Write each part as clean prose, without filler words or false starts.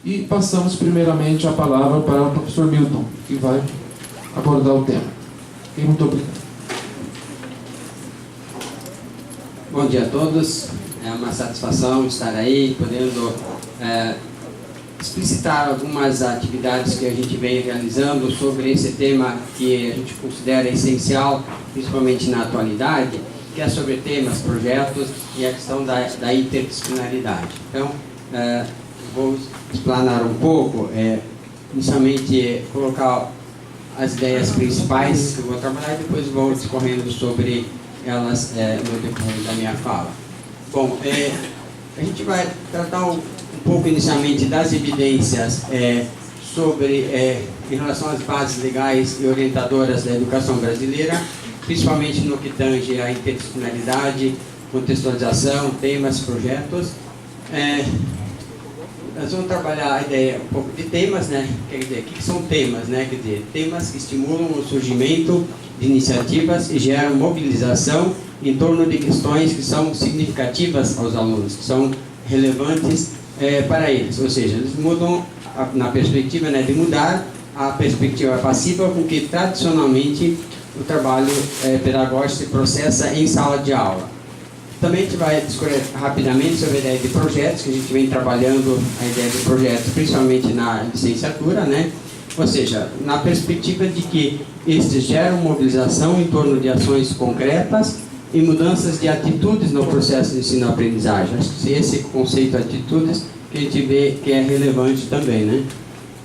E passamos primeiramente a palavra para o professor Milton, que vai abordar o tema. E muito obrigado. Bom dia a todos. É uma satisfação estar aí, podendo explicitar algumas atividades que a gente vem realizando sobre esse tema que a gente considera essencial, principalmente na atualidade, que é sobre temas, projetos e a questão da interdisciplinaridade. Então, vou explanar um pouco, inicialmente colocar as ideias principais que eu vou trabalhar e depois vou discorrendo sobre elas no decorrer da minha fala. Bom, a gente vai tratar um pouco inicialmente das evidências sobre, em relação às bases legais e orientadoras da educação brasileira, principalmente no que tange à interdisciplinaridade, contextualização, temas, projetos. Nós vamos trabalhar a ideia um pouco de temas, né? Quer dizer, o que são temas, né? Quer dizer, temas que estimulam o surgimento de iniciativas e geram mobilização em torno de questões que são significativas aos alunos, que são relevantes para eles. Ou seja, eles mudam na perspectiva, né, de mudar a perspectiva passiva com que tradicionalmente o trabalho pedagógico se processa em sala de aula. Também a gente vai discorrer rapidamente sobre a ideia de projetos, que a gente vem trabalhando a ideia de projetos principalmente na licenciatura, né? Ou seja, na perspectiva de que estes geram mobilização em torno de ações concretas e mudanças de atitudes no processo de ensino-aprendizagem. Acho que esse conceito de atitudes que a gente vê que é relevante também, né?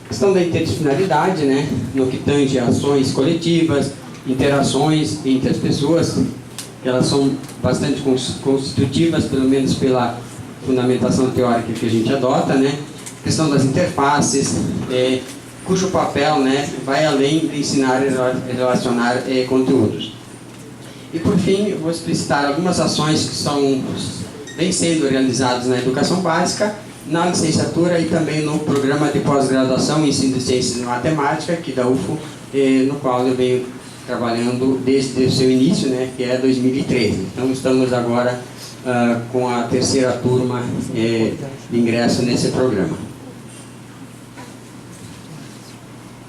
A questão da interdisciplinaridade, né? No que tange ações coletivas, interações entre as pessoas, que elas são bastante constitutivas, pelo menos pela fundamentação teórica que a gente adota, né? A questão das interfaces, cujo papel, né, vai além de ensinar e relacionar conteúdos. E por fim, eu vou explicitar algumas ações que vêm sendo realizadas na educação básica, na licenciatura e também no programa de pós-graduação em ensino de ciências e matemática, aqui da UFO, no qual eu venho trabalhando desde o seu início, né, que é 2013. Então estamos agora com a terceira turma de ingresso nesse programa.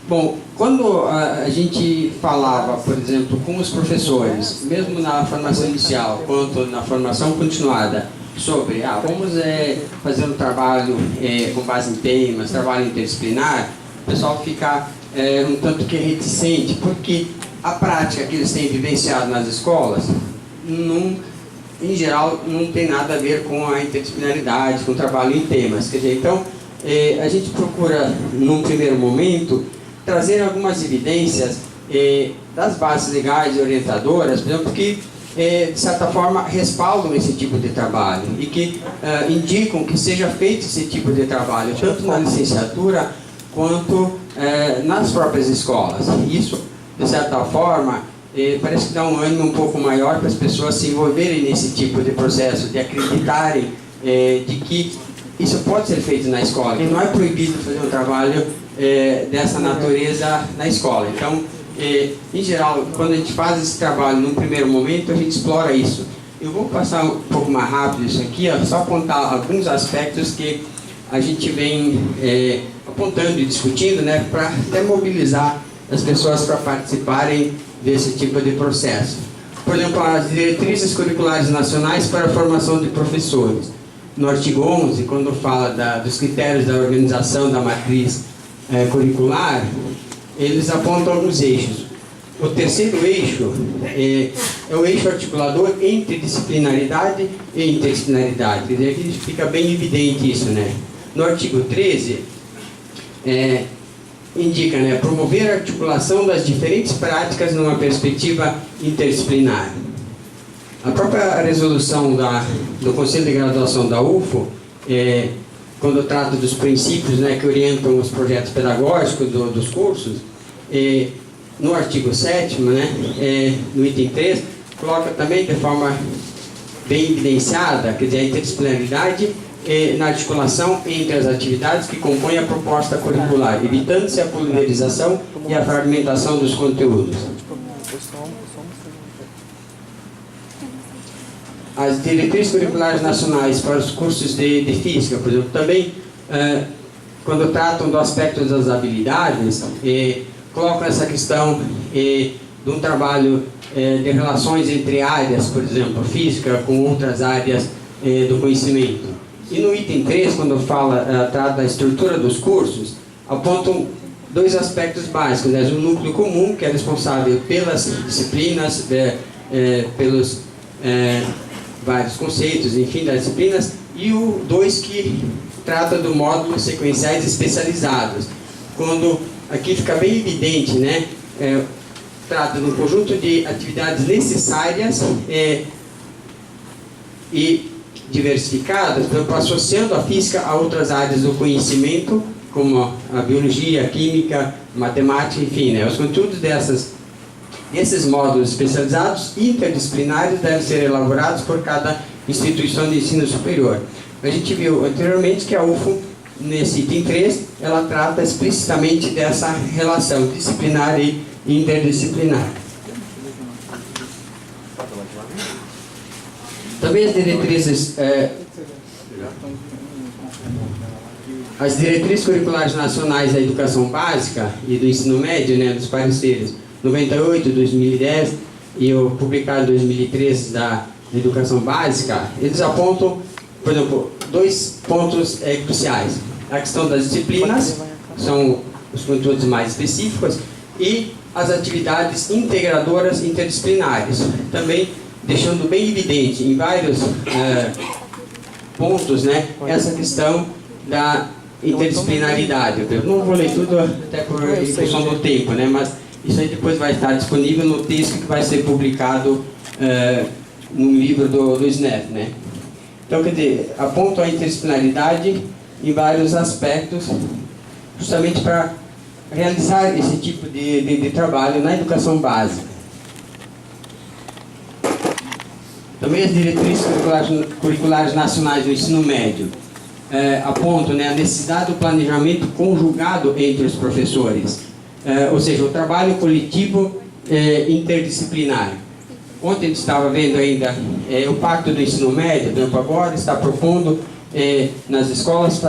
Bom, quando a gente falava, por exemplo, com os professores, mesmo na formação inicial quanto na formação continuada, sobre vamos fazer um trabalho com base em temas, trabalho interdisciplinar, o pessoal fica um tanto que reticente, porque a prática que eles têm vivenciado nas escolas, em geral, não tem nada a ver com a interdisciplinaridade, com o trabalho em temas. Quer dizer, então, a gente procura, num primeiro momento, trazer algumas evidências das bases legais e orientadoras, por exemplo, que, de certa forma, respaldam esse tipo de trabalho e que indicam que seja feito esse tipo de trabalho, tanto na licenciatura quanto nas próprias escolas. Isso, de certa forma, parece que dá um ânimo um pouco maior para as pessoas se envolverem nesse tipo de processo, de acreditarem de que isso pode ser feito na escola, que não é proibido fazer um trabalho dessa natureza na escola. Então, em geral, quando a gente faz esse trabalho num primeiro momento, a gente explora isso. Eu vou passar um pouco mais rápido isso aqui, só apontar alguns aspectos que a gente vem apontando e discutindo, né, para até mobilizar as pessoas para participarem desse tipo de processo. Por exemplo, as diretrizes curriculares nacionais para a formação de professores. No artigo 11, quando fala dos critérios da organização da matriz curricular, eles apontam alguns eixos. O terceiro eixo é o eixo articulador entre disciplinaridade e interdisciplinaridade. Quer dizer, aqui fica bem evidente isso, né? No artigo 13, indica, né, promover a articulação das diferentes práticas numa perspectiva interdisciplinar. A própria resolução do Conselho de Graduação da UFO, quando trata dos princípios, né, que orientam os projetos pedagógicos dos cursos, no artigo 7º, né, no item 3, coloca também de forma bem evidenciada, quer dizer, a interdisciplinaridade na articulação entre as atividades que compõem a proposta curricular, evitando-se a pulverização e a fragmentação dos conteúdos. As diretrizes curriculares nacionais para os cursos de física, por exemplo, também quando tratam do aspecto das habilidades, colocam essa questão de um trabalho de relações entre áreas, por exemplo, física com outras áreas do conhecimento. E no item 3, quando trata da estrutura dos cursos, apontam dois aspectos básicos, né? O núcleo comum, que é responsável pelas disciplinas, pelos vários conceitos, enfim, das disciplinas, e o 2 que trata do módulo sequenciais especializados. Quando aqui fica bem evidente, né? Trata de um conjunto de atividades necessárias e diversificadas, associando a física a outras áreas do conhecimento, como a biologia, a química, a matemática, enfim, né? Os conteúdos desses módulos especializados interdisciplinares devem ser elaborados por cada instituição de ensino superior. A gente viu anteriormente que a UFO, nesse item 3, ela trata explicitamente dessa relação disciplinar e interdisciplinar. Também as diretrizes curriculares nacionais da educação básica e do ensino médio, né, dos pareceres 98, 2010 e o publicado em 2013 da educação básica, eles apontam, por exemplo, 2 pontos cruciais. A questão das disciplinas, que são os conteúdos mais específicos, e as atividades integradoras interdisciplinares, também deixando bem evidente em vários pontos, né, essa questão da interdisciplinaridade. Eu não vou ler tudo até por questão do tempo, né, mas isso aí depois vai estar disponível no texto que vai ser publicado no livro do SNEF, né. Então, quer dizer, aponto a interdisciplinaridade em vários aspectos, justamente para realizar esse tipo de trabalho na educação básica. Também as diretrizes curriculares nacionais do ensino médio apontam, né, a necessidade do planejamento conjugado entre os professores, ou seja, o trabalho coletivo interdisciplinar. Ontem a gente estava vendo ainda o Pacto do Ensino Médio, do agora está propondo nas escolas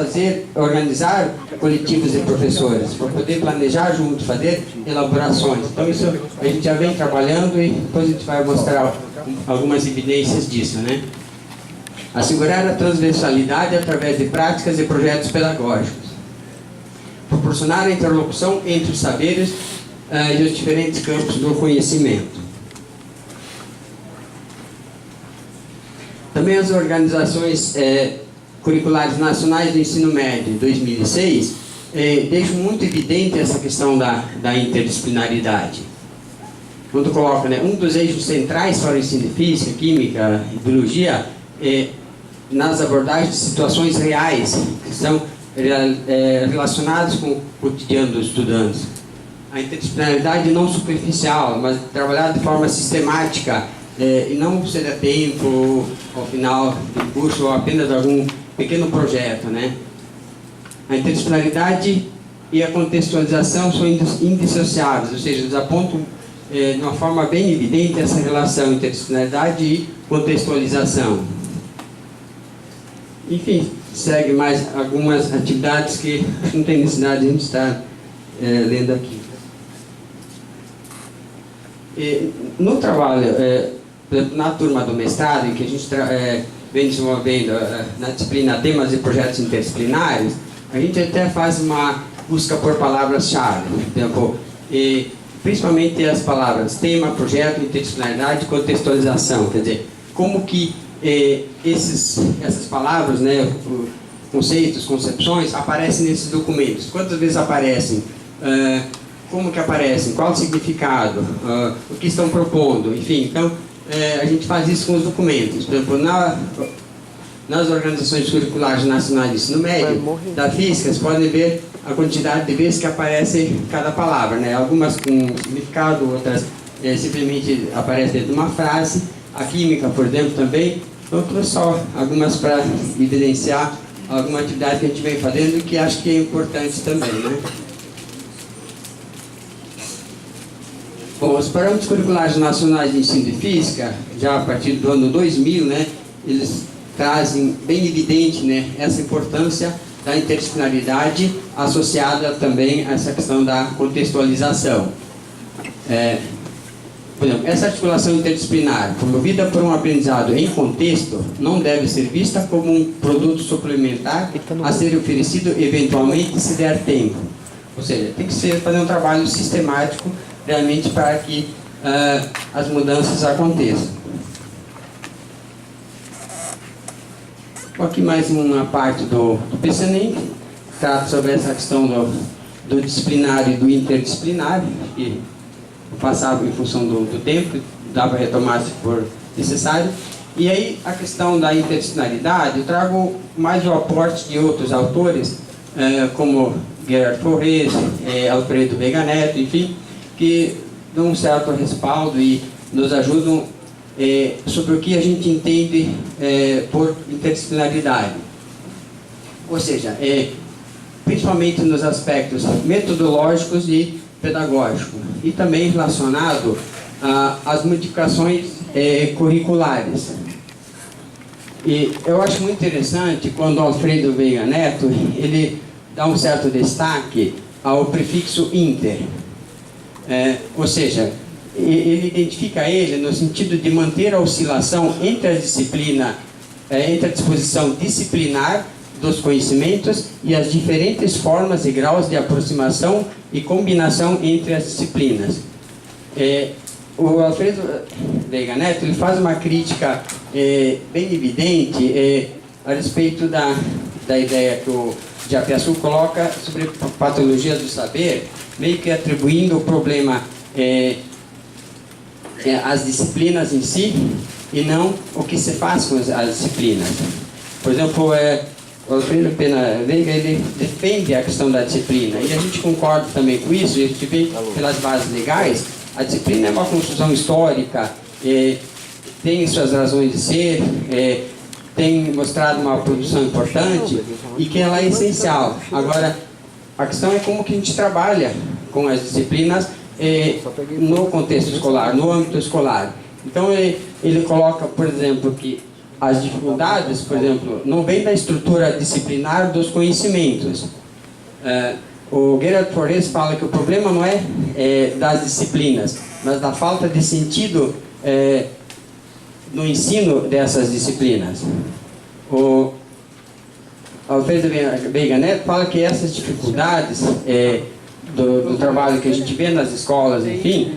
organizar coletivos de professores, para poder planejar junto, fazer elaborações. Então isso a gente já vem trabalhando e depois a gente vai mostrar algumas evidências disso, né? Assegurar a transversalidade através de práticas e projetos pedagógicos. Proporcionar a interlocução entre os saberes e os diferentes campos do conhecimento. Também as organizações curriculares nacionais do ensino médio, 2006, deixam muito evidente essa questão da interdisciplinaridade. Quando coloca, né, um dos eixos centrais para o ensino de física, química e biologia nas abordagens de situações reais, que são relacionadas com o cotidiano dos estudantes. A interdisciplinaridade não superficial, mas trabalhada de forma sistemática, e não ser a tempo, ao final do curso, ou apenas algum pequeno projeto, né? A interdisciplinaridade e a contextualização são indissociáveis, ou seja, eles apontam de uma forma bem evidente essa relação interdisciplinaridade e contextualização. Enfim, segue mais algumas atividades que não tem necessidade de a gente estar lendo aqui. No trabalho, na turma do mestrado, em que a gente vem desenvolvendo na disciplina temas e projetos interdisciplinares, a gente até faz uma busca por palavras-chave, principalmente as palavras tema, projeto, interdisciplinaridade e contextualização. Quer dizer, como que essas palavras, né, conceitos, concepções, aparecem nesses documentos. Quantas vezes aparecem? Como que aparecem? Qual o significado? O que estão propondo? Enfim, então, a gente faz isso com os documentos. Por exemplo, nas organizações curriculares nacionais de ensino médio, da física, vocês podem ver a quantidade de vezes que aparece cada palavra, né? Algumas com significado, outras simplesmente aparecem dentro de uma frase. A química, por exemplo, também. Então, trouxe só algumas para evidenciar alguma atividade que a gente vem fazendo e que acho que é importante também, né? Bom, os parâmetros curriculares nacionais de ensino de física, já a partir do ano 2000, né, eles trazem bem evidente, né, essa importância da interdisciplinaridade associada também a essa questão da contextualização. Por exemplo, essa articulação interdisciplinar, promovida por um aprendizado em contexto, não deve ser vista como um produto suplementar a ser oferecido eventualmente se der tempo. Ou seja, tem que fazer um trabalho sistemático realmente para que as mudanças aconteçam. Aqui mais uma parte do PCNEM, que trata sobre essa questão do disciplinar e do interdisciplinar, que passava em função do tempo, dá para retomar se for necessário. E aí a questão da interdisciplinaridade, eu trago mais o aporte de outros autores, como Gerhard Forres, Alfredo Veiga Neto, enfim, que dão um certo respaldo e nos ajudam sobre o que a gente entende por interdisciplinaridade. Ou seja, principalmente nos aspectos metodológicos e pedagógicos, e também relacionado às modificações curriculares. E eu acho muito interessante quando Alfredo Veiga Neto ele dá um certo destaque ao prefixo inter. Ou seja, ele identifica ele no sentido de manter a oscilação entre a disciplina, entre a disposição disciplinar dos conhecimentos e as diferentes formas e graus de aproximação e combinação entre as disciplinas. O Alfredo Veiga Neto ele faz uma crítica bem evidente a respeito da ideia que o Japiaçu coloca sobre patologia do saber, meio que atribuindo o problema às disciplinas em si e não o que se faz com as disciplinas. Por exemplo, o Alfredo Veiga ele defende a questão da disciplina e a gente concorda também com isso. A gente vê pelas bases legais, a disciplina é uma construção histórica, tem suas razões de ser, tem mostrado uma produção importante e que ela é essencial. Agora, a questão é como que a gente trabalha com as disciplinas no contexto escolar, no âmbito escolar. Então, ele coloca, por exemplo, que as dificuldades, por exemplo, não vêm da estrutura disciplinar dos conhecimentos. O Gerhard Forres fala que o problema não é das disciplinas, mas da falta de sentido no ensino dessas disciplinas. O Alfredo Veiga Neto fala que essas dificuldades do trabalho que a gente vê nas escolas, enfim,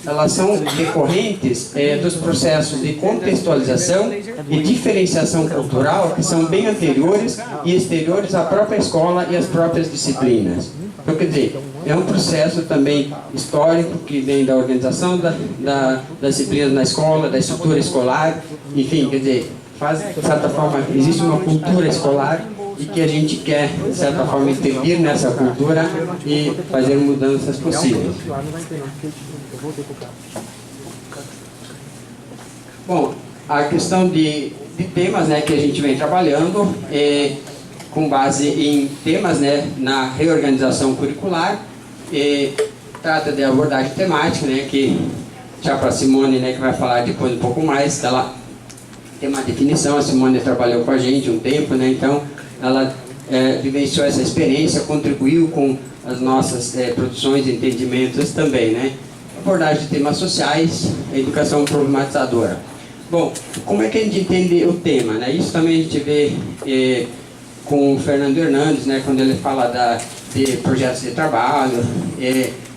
elas são decorrentes dos processos de contextualização e diferenciação cultural que são bem anteriores e exteriores à própria escola e às próprias disciplinas. Então, quer dizer, é um processo também histórico que vem da organização das disciplinas na escola, da estrutura escolar, enfim, quer dizer, de certa forma, existe uma cultura escolar e que a gente quer, de certa forma, intervir nessa cultura e fazer mudanças possíveis. Bom, a questão de temas, né, que a gente vem trabalhando com base em temas, né, na reorganização curricular, trata de abordagem temática, né, que já para a Simone, né, que vai falar depois um pouco mais, ela tem uma definição. A Simone trabalhou com a gente um tempo, né, então ela vivenciou essa experiência, contribuiu com as nossas produções e entendimentos também, né. Abordagem de temas sociais, educação problematizadora. Bom, como é que a gente entende o tema, né? Isso também a gente vê com o Fernando Hernandes, né, quando ele fala de projetos de trabalho,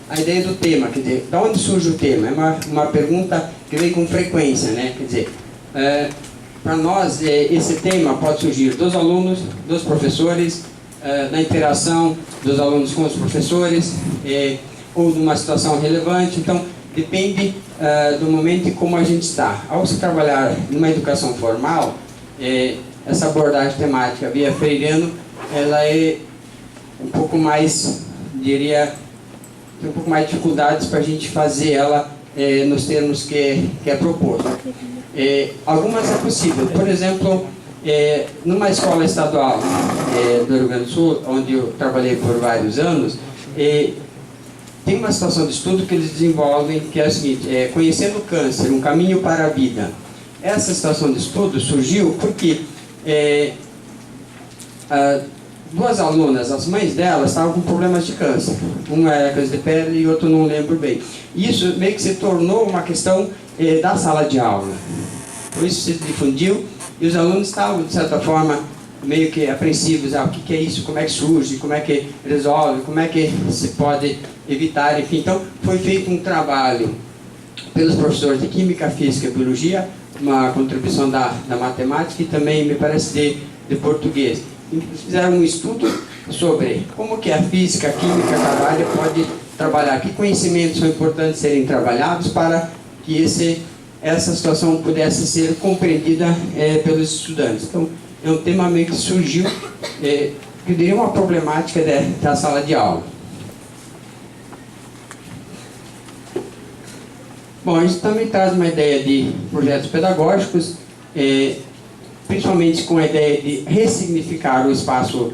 a ideia do tema, quer dizer, de onde surge o tema? É uma pergunta que vem com frequência, né? Quer dizer, para nós, esse tema pode surgir dos alunos, dos professores, da interação dos alunos com os professores, ou de uma situação relevante. Então, depende do momento e como a gente está. Ao se trabalhar numa educação formal, essa abordagem temática via freiriano, ela é um pouco mais, diria, tem um pouco mais de dificuldades para a gente fazer ela nos termos que é proposto. Algumas é possível. Por exemplo, numa escola estadual do Rio Grande do Sul, onde eu trabalhei por vários anos, tem uma situação de estudo que eles desenvolvem, que é o seguinte: conhecendo o câncer, um caminho para a vida. Essa situação de estudo surgiu porque duas alunas, as mães delas estavam com problemas de câncer. Uma era câncer de pele e outro não lembro bem. Isso meio que se tornou uma questão da sala de aula. Por isso se difundiu e os alunos estavam, de certa forma, meio que apreensivos. O que é isso? Como é que surge? Como é que resolve? Como é que se pode evitar? Enfim, então foi feito um trabalho pelos professores de Química, Física e Biologia, uma contribuição da matemática e também, me parece, de português. Eles fizeram um estudo sobre como que a física, a química, a trabalho pode trabalhar, que conhecimentos são importantes serem trabalhados para que essa situação pudesse ser compreendida pelos estudantes. Então, é um tema meio que surgiu, eu diria uma problemática da sala de aula. Bom, a gente também traz uma ideia de projetos pedagógicos, principalmente com a ideia de ressignificar o espaço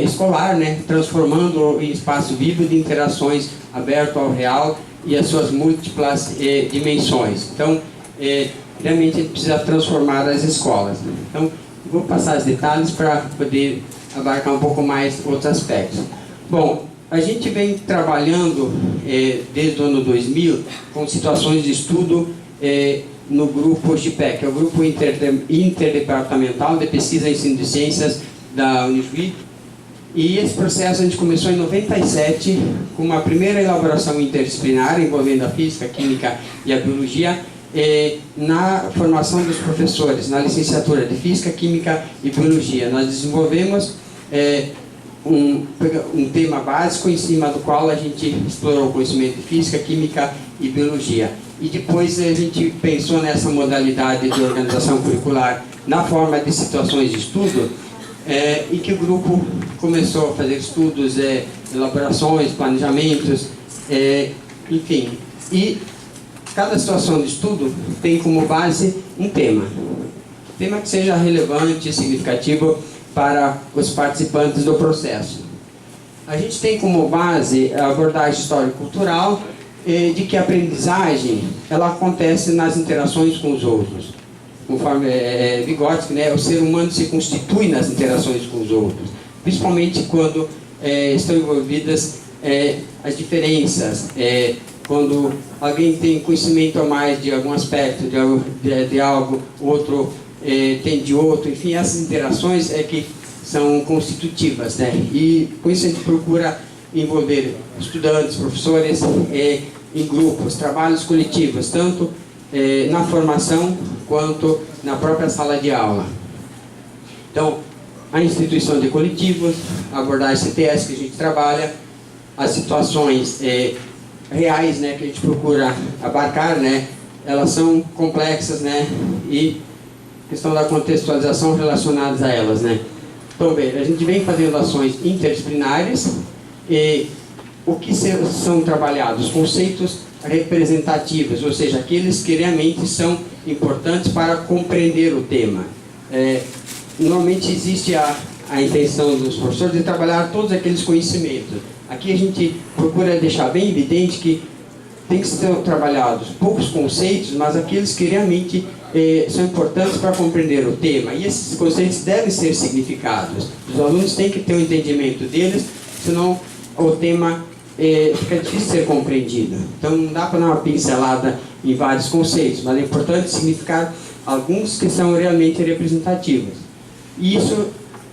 escolar, né, transformando-o em espaço vivo de interações aberto ao real e as suas múltiplas dimensões. Então, realmente a gente precisa transformar as escolas. Então, vou passar os detalhes para poder abarcar um pouco mais outros aspectos. Bom, a gente vem trabalhando desde o ano 2000 com situações de estudo no grupo GIPEC, que é o Grupo Interdepartamental de Pesquisa e Ensino de Ciências da Unijuí. E esse processo a gente começou em 97 com uma primeira elaboração interdisciplinar envolvendo a física, a química e a biologia na formação dos professores, na licenciatura de Física, Química e Biologia. Nós desenvolvemos um tema básico em cima do qual a gente explorou o conhecimento de Física, Química e Biologia. E depois a gente pensou nessa modalidade de organização curricular na forma de situações de estudo, e que o grupo começou a fazer estudos, elaborações, planejamentos, enfim. E cada situação de estudo tem como base um tema que seja relevante e significativo para os participantes do processo. A gente tem como base a abordagem histórico-cultural de que a aprendizagem ela acontece nas interações com os outros. Conforme Vygotsky, né, o ser humano se constitui nas interações com os outros, principalmente quando estão envolvidas as diferenças, quando alguém tem conhecimento a mais de algum aspecto de algo, outro tem de outro, enfim, essas interações que são constitutivas, né? E com isso a gente procura envolver estudantes, professores em grupos, trabalhos coletivos, tanto na formação quanto na própria sala de aula. Então, a instituição de coletivos, a abordagem CTS que a gente trabalha, as situações reais, né, que a gente procura abarcar, né, elas são complexas, né, e questão da contextualização relacionadas a elas, né. Então, bem, a gente vem fazendo ações interdisciplinares e o que são trabalhados? Conceitos representativos, ou seja, aqueles que realmente são importantes para compreender o tema. Normalmente existe a intenção dos professores de trabalhar todos aqueles conhecimentos. Aqui a gente procura deixar bem evidente que tem que ser trabalhados poucos conceitos, mas aqueles que realmente são importantes para compreender o tema. E esses conceitos devem ser significados. Os alunos têm que ter um entendimento deles, senão o tema fica difícil de ser compreendido. Então não dá para dar uma pincelada em vários conceitos, mas é importante significar alguns que são realmente representativos. E isso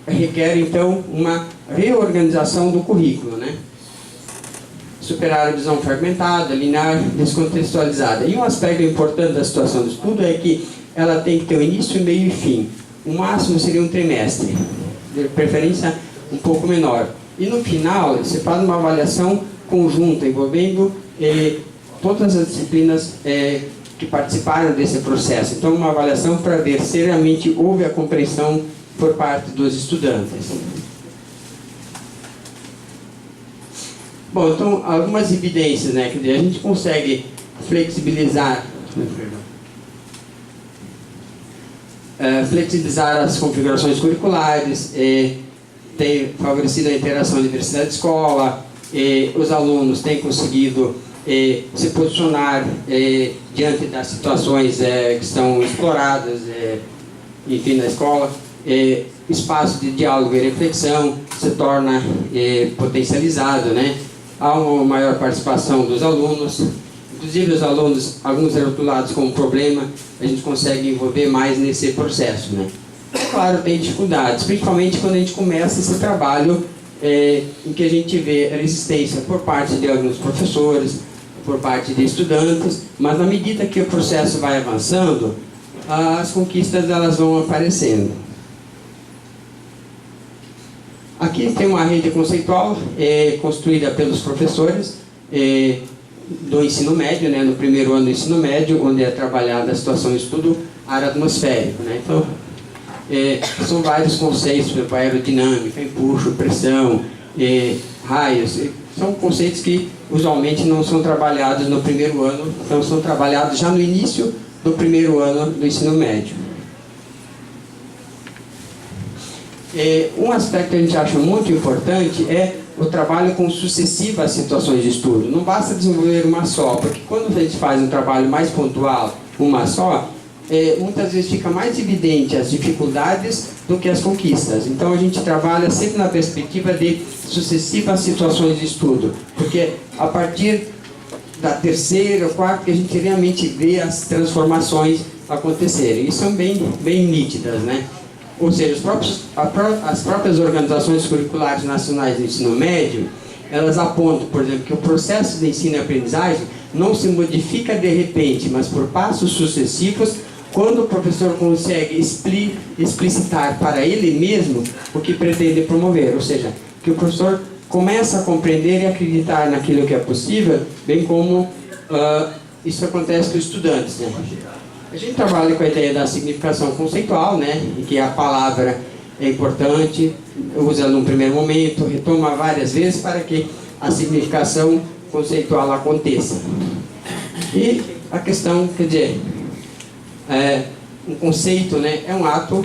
requer, então, uma reorganização do currículo, né? Superar a visão fragmentada, linear, descontextualizada. E um aspecto importante da situação do estudo é que ela tem que ter um início, meio e fim. O máximo seria um trimestre, de preferência um pouco menor. E no final, você faz uma avaliação conjunta, envolvendo todas as disciplinas que participaram desse processo. Então, uma avaliação para ver se realmente houve a compreensão por parte dos estudantes. Bom, então, algumas evidências, né, que a gente consegue flexibilizar as configurações curriculares, tem favorecido a interação universidade-escola, os alunos têm conseguido se posicionar diante das situações que são exploradas, enfim, na escola. espaço de diálogo e reflexão se torna potencializado, né? Há uma maior participação dos alunos, inclusive os alunos, alguns rotulados como problema, a gente consegue envolver mais nesse processo, né? Claro, tem dificuldades, principalmente quando a gente começa esse trabalho em que a gente vê a resistência por parte de alguns professores, por parte de estudantes, mas na medida que o processo vai avançando, as conquistas elas vão aparecendo. Aqui tem uma rede conceitual construída pelos professores do ensino médio, né, no primeiro ano do ensino médio, onde é trabalhada a situação de estudo atmosférico, né? Então, são vários conceitos, por exemplo, aerodinâmica, empuxo, pressão, raios. São conceitos que usualmente não são trabalhados no primeiro ano, então são trabalhados já no início do primeiro ano do ensino médio. Um aspecto que a gente acha muito importante é o trabalho com sucessivas situações de estudo. Não basta desenvolver uma só, porque quando a gente faz um trabalho mais pontual, uma só, muitas vezes fica mais evidente as dificuldades do que as conquistas. Então a gente trabalha sempre na perspectiva de sucessivas situações de estudo, porque a partir da terceira ou quarta que a gente realmente vê as transformações acontecerem. E são bem nítidas, né? Ou seja, as próprias organizações curriculares nacionais de ensino médio, elas apontam, por exemplo, que o processo de ensino e aprendizagem não se modifica de repente, mas por passos sucessivos, quando o professor consegue explicitar para ele mesmo o que pretende promover. Ou seja, que o professor começa a compreender e acreditar naquilo que é possível, bem como isso acontece com os estudantes, né? A gente trabalha com a ideia da significação conceitual, né, em que a palavra é importante, usa num primeiro momento, retoma várias vezes para que a significação conceitual aconteça. E a questão, quer dizer, um conceito, né, é um ato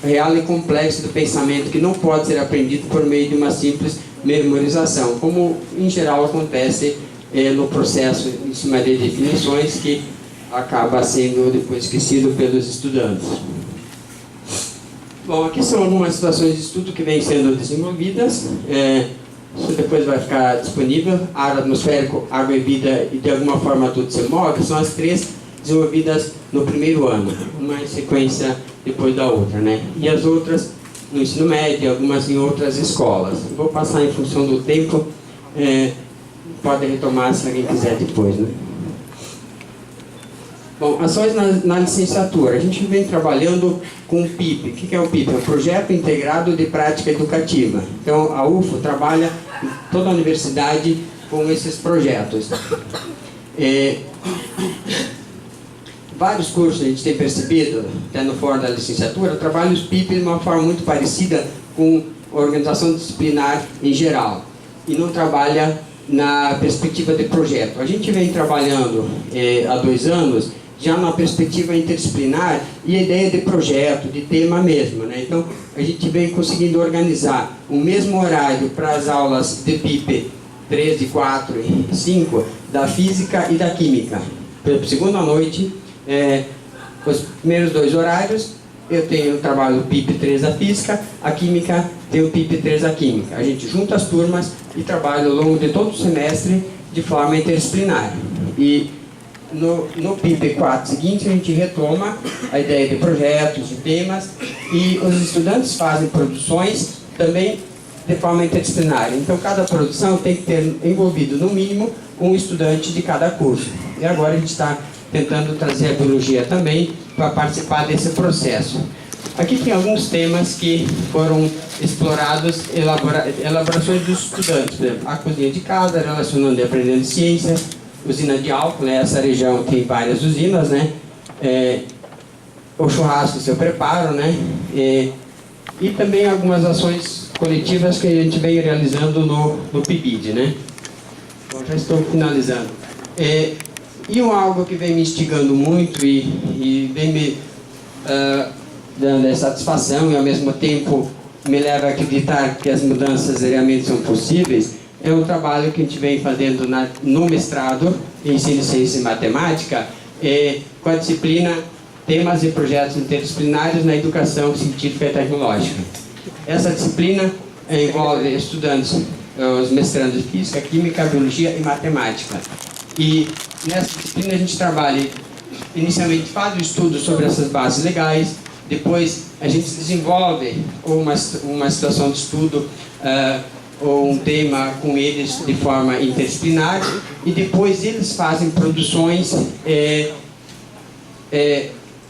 real e complexo do pensamento que não pode ser aprendido por meio de uma simples memorização, como em geral acontece no processo em cima de definições que acaba sendo depois esquecido pelos estudantes. Bom, aqui são algumas situações de estudo que vêm sendo desenvolvidas. Isso depois vai ficar disponível. Ar atmosférico, água e vida e de alguma forma tudo se move. São as três desenvolvidas no primeiro ano, uma em sequência depois da outra, né? E as outras no ensino médio, algumas em outras escolas. Vou passar em função do tempo. Pode retomar se alguém quiser depois, né? Bom, ações na licenciatura. A gente vem trabalhando com o PIP. O que é o PIP? É o Projeto Integrado de Prática Educativa. Então, a UFO trabalha em toda a universidade com esses projetos. Vários cursos a gente tem percebido, até no fórum da licenciatura, trabalham os PIP de uma forma muito parecida com a organização disciplinar em geral. E não trabalha na perspectiva de projeto. A gente vem trabalhando há 2 anos já na perspectiva interdisciplinar e a ideia de projeto, de tema mesmo, né? Então, a gente vem conseguindo organizar o mesmo horário para as aulas de PIP 13, 4 e 5, da física e da química. Por exemplo, segunda noite, os primeiros 2 horários, eu tenho o trabalho PIP 3 da física, a química tem o PIP 3 da química. A gente junta as turmas e trabalha ao longo de todo o semestre de forma interdisciplinar. E no PIP 4 seguinte, a gente retoma a ideia de projetos, de temas, e os estudantes fazem produções também de forma interdisciplinar. Então, cada produção tem que ter envolvido, no mínimo, um estudante de cada curso. E agora a gente está tentando trazer a biologia também para participar desse processo. Aqui tem alguns temas que foram explorados, elaborações dos estudantes. Por exemplo, a cozinha de casa, relacionando e aprendendo ciência, usina de álcool, né? Essa região tem várias usinas, né? O churrasco, seu preparo, né? E também algumas ações coletivas que a gente vem realizando no PIBID, né? Bom, já estou finalizando. E algo que vem me instigando muito e vem me dando satisfação e ao mesmo tempo me leva a acreditar que as mudanças realmente são possíveis, é um trabalho que a gente vem fazendo no mestrado em Ensino, Ciência e Matemática, com a disciplina temas e projetos interdisciplinares na educação científica e tecnológica. Essa disciplina envolve estudantes, os mestrandos de Física, Química, Biologia e Matemática. E nessa disciplina a gente trabalha, inicialmente faz o estudo sobre essas bases legais, depois a gente desenvolve uma situação de estudo ou um tema com eles de forma interdisciplinar, e depois eles fazem produções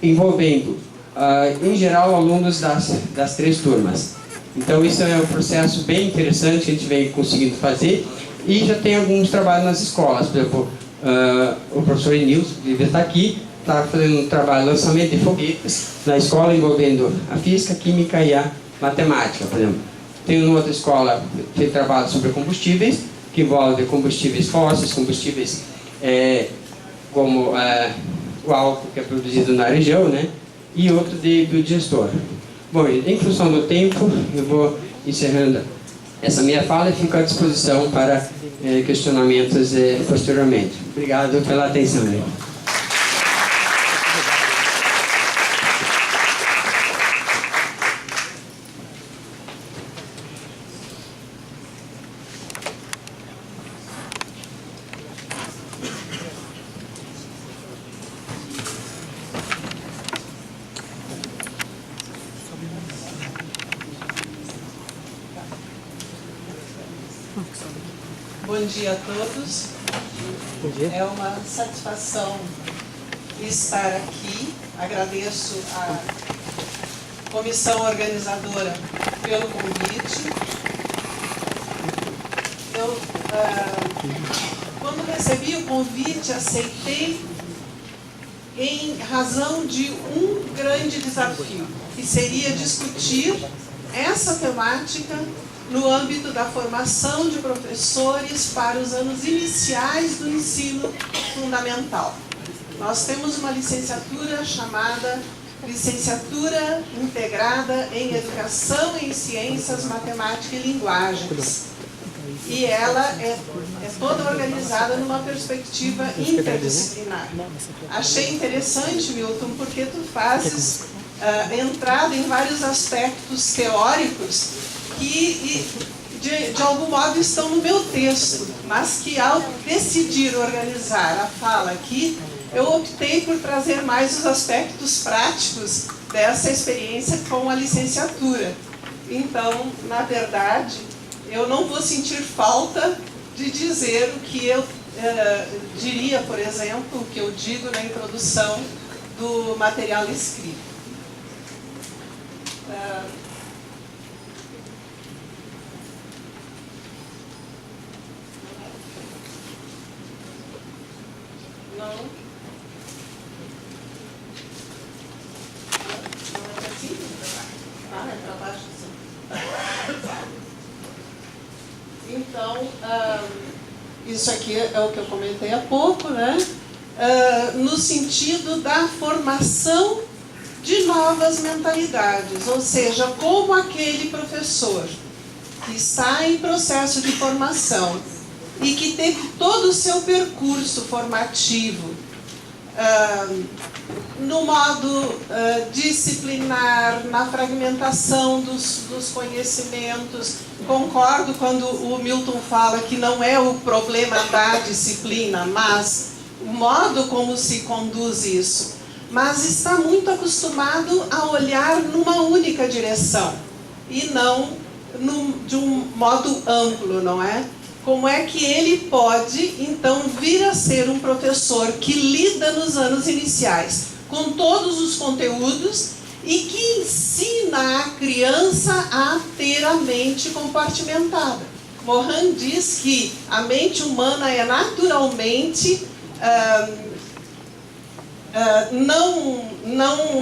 envolvendo, em geral, alunos das 3 turmas. Então isso é um processo bem interessante que a gente vem conseguindo fazer, e já tem alguns trabalhos nas escolas. Por exemplo, o professor Enilson, que devia estar aqui, está fazendo um trabalho de lançamento de foguetes na escola envolvendo a Física, a Química e a Matemática, por exemplo. Tem uma outra escola que fez trabalho sobre combustíveis, que envolve combustíveis fósseis, combustíveis como o álcool que é produzido na região, né? E outro de biodigestor. Bom, em função do tempo, eu vou encerrando essa minha fala e fico à disposição para questionamentos posteriormente. Obrigado pela atenção. Bom dia a todos. Bom dia. É uma satisfação estar aqui. Agradeço à comissão organizadora pelo convite. Eu, quando recebi o convite, aceitei em razão de um grande desafio, que seria discutir essa temática no âmbito da formação de professores para os anos iniciais do ensino fundamental. Nós temos uma licenciatura chamada Licenciatura Integrada em Educação em Ciências, Matemática e Linguagens. E ela é toda organizada numa perspectiva interdisciplinar. Achei interessante, Milton, porque tu fazes entrada em vários aspectos teóricos que, de algum modo, estão no meu texto, mas que, ao decidir organizar a fala aqui, eu optei por trazer mais os aspectos práticos dessa experiência com a licenciatura. Então, na verdade, eu não vou sentir falta de dizer o que eu diria, por exemplo, o que eu digo na introdução do material escrito. Não é para cima? Ah, é para baixo, sim. Então, isso aqui é o que eu comentei há pouco, né? No sentido da formação de novas mentalidades, ou seja, como aquele professor que está em processo de formação e que teve todo o seu percurso formativo no modo disciplinar, na fragmentação dos conhecimentos. Concordo quando o Milton fala que não é o problema da disciplina, mas o modo como se conduz isso. Mas está muito acostumado a olhar numa única direção e não de um modo amplo, não é? Como é que ele pode, então, vir a ser um professor que lida nos anos iniciais com todos os conteúdos e que ensina a criança a ter a mente compartimentada? Morin diz que a mente humana é naturalmente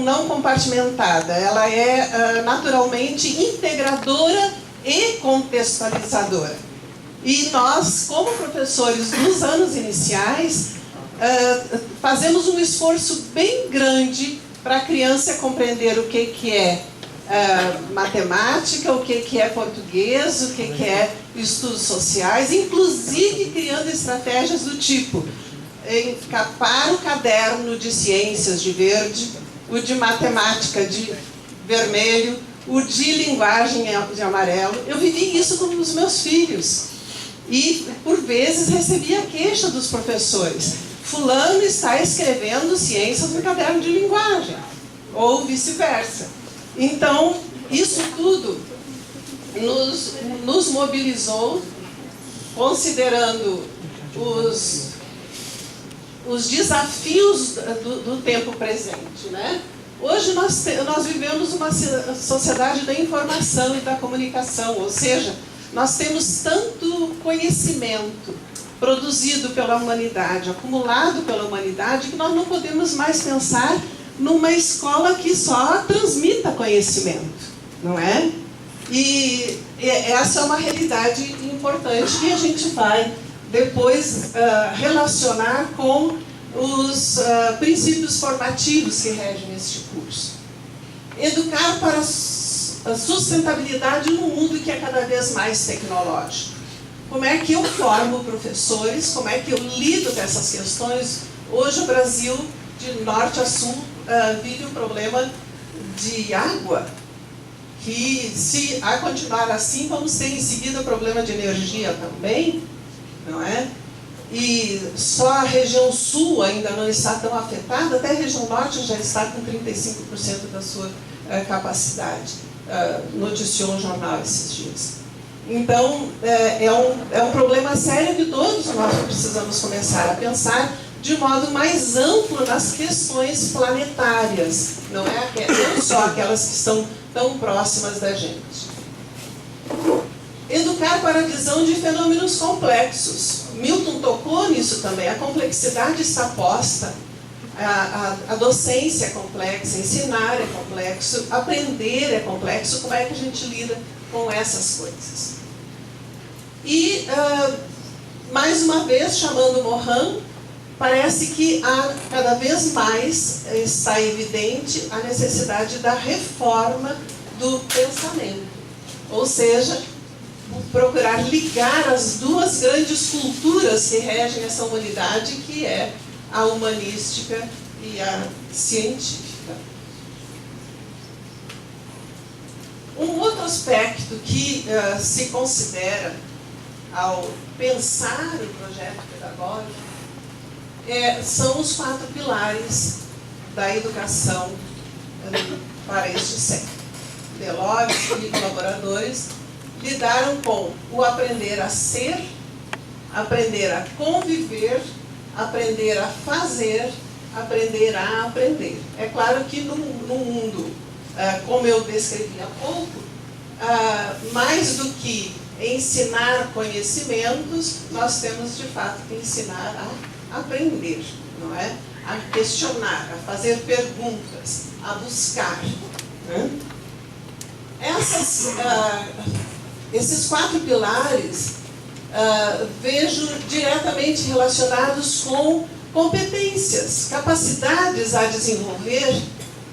não compartimentada, ela é naturalmente integradora e contextualizadora. E nós, como professores dos anos iniciais, fazemos um esforço bem grande para a criança compreender o que é matemática, o que é português, o que é estudos sociais, inclusive criando estratégias do tipo encapar o caderno de ciências de verde, o de matemática de vermelho, o de linguagem de amarelo. Eu vivi isso com os meus filhos. E, por vezes, recebia queixa dos professores. Fulano está escrevendo ciências no caderno de linguagem. Ou vice-versa. Então, isso tudo nos mobilizou, considerando os desafios do tempo presente, né? Hoje nós vivemos uma sociedade da informação e da comunicação, ou seja, nós temos tanto conhecimento produzido pela humanidade, acumulado pela humanidade, que nós não podemos mais pensar numa escola que só transmita conhecimento, não é? E essa é uma realidade importante que a gente vai depois relacionar com os princípios formativos que regem este curso. Educar para a sustentabilidade num mundo que é cada vez mais tecnológico. Como é que eu formo professores? Como é que eu lido com essas questões? Hoje o Brasil, de norte a sul, vive um problema de água, que se a continuar assim, vamos ter em seguida problema de energia também, não é? E só a região sul ainda não está tão afetada, até a região norte já está com 35% da sua capacidade, noticiou um jornal esses dias. Então, é um problema sério que todos nós precisamos começar a pensar de modo mais amplo nas questões planetárias, não só aquelas que estão tão próximas da gente. Educar para a visão de fenômenos complexos. Milton tocou nisso também. A complexidade está posta. A docência é complexa, ensinar é complexo, aprender é complexo. Como é que a gente lida com essas coisas? E, mais uma vez, chamando Morin, parece que cada vez mais está evidente a necessidade da reforma do pensamento. Ou seja, procurar ligar as duas grandes culturas que regem essa humanidade, que é a humanística e a científica. Um outro aspecto que se considera ao pensar o projeto pedagógico são os 4 pilares da educação para este século. Deleuze e colaboradores lidaram com o aprender a ser, aprender a conviver, aprender a fazer, aprender a aprender. É claro que no mundo, como eu descrevi há pouco, mais do que ensinar conhecimentos, nós temos de fato que ensinar a aprender, não é? A questionar, a fazer perguntas, a buscar, né? Esses 4 pilares vejo diretamente relacionados com competências, capacidades a desenvolver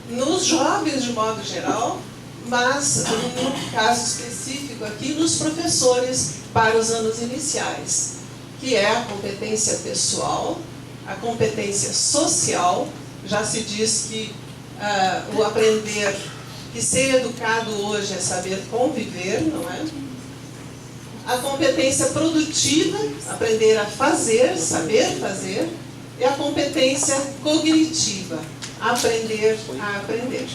nos jovens de modo geral, mas no caso específico aqui, nos professores para os anos iniciais, que é a competência pessoal, a competência social. Já se diz que o aprender, que ser educado hoje é saber conviver, não é? A competência produtiva, aprender a fazer, saber fazer, e a competência cognitiva, aprender a aprender.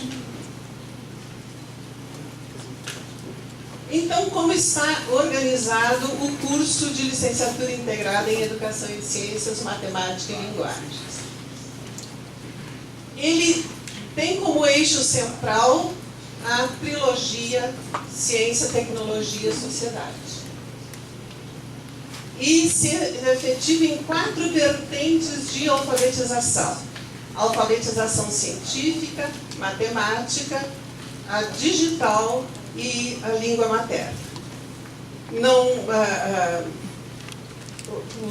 Então, como está organizado o curso de licenciatura integrada em Educação em Ciências, Matemática e Linguagens? Ele tem como eixo central a trilogia Ciência, Tecnologia e Sociedade. E se efetiva em 4 vertentes de alfabetização. A alfabetização científica, matemática, a digital e a língua materna.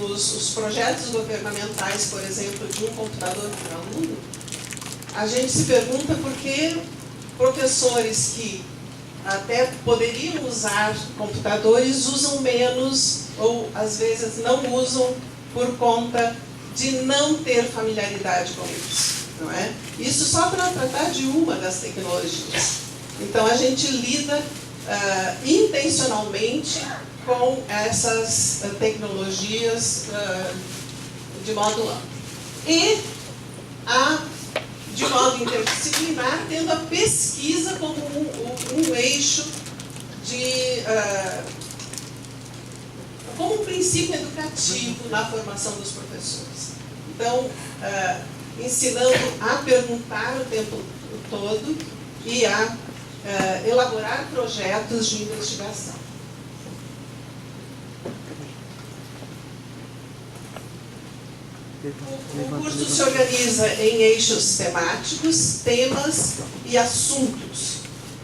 Os projetos governamentais, por exemplo, de um computador por aluno, a gente se pergunta por que professores que até poderiam usar computadores usam menos, ou às vezes não usam por conta de não ter familiaridade com isso. não é? Isso só para tratar de uma das tecnologias. Então, a gente lida intencionalmente com essas tecnologias de modo amplo. E, de modo interdisciplinar, tendo a pesquisa como um eixo como um princípio educativo na formação dos professores. Então, ensinando a perguntar o tempo todo e a elaborar projetos de investigação. O curso se organiza em eixos temáticos, temas e assuntos.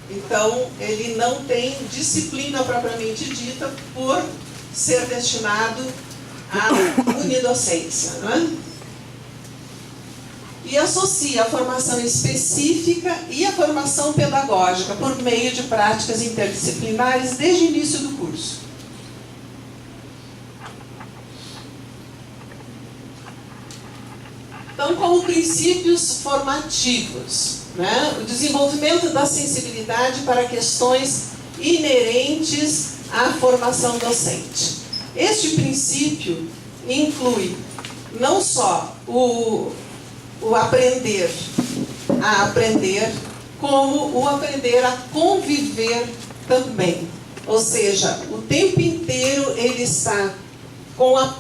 Então, ele não tem disciplina propriamente dita por ser destinado à unidocência, não é? E associa a formação específica e a formação pedagógica por meio de práticas interdisciplinares desde o início do curso. Então, como princípios formativos, né? O desenvolvimento da sensibilidade para questões inerentes à formação docente. Este princípio inclui não só o aprender a aprender, como o aprender a conviver também. Ou seja, o tempo inteiro ele está com a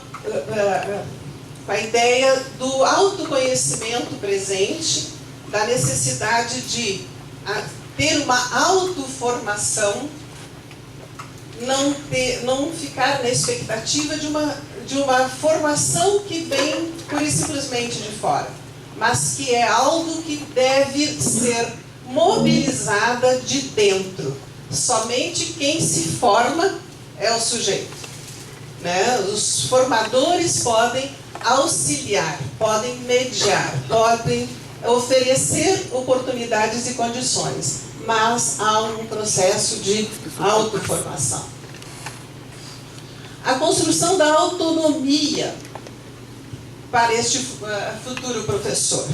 ideia do autoconhecimento presente, da necessidade de ter uma autoformação, não ficar na expectativa de uma formação que vem pura e simplesmente de fora, mas que é algo que deve ser mobilizada de dentro. Somente quem se forma é o sujeito, né? Os formadores podem auxiliar, podem mediar, podem oferecer oportunidades e condições, mas há um processo de autoformação. A construção da autonomia para este futuro professor.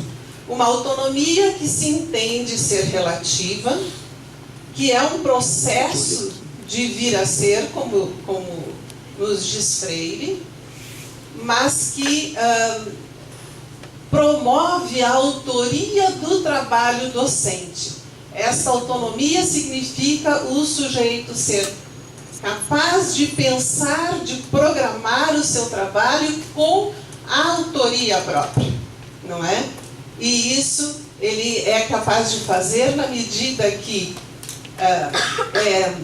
Uma autonomia que se entende ser relativa, que é um processo de vir a ser, como nos diz Freire, mas que promove a autoria do trabalho docente. Essa autonomia significa o sujeito ser capaz de pensar, de programar o seu trabalho com a autoria própria, não é? E isso ele é capaz de fazer na medida que é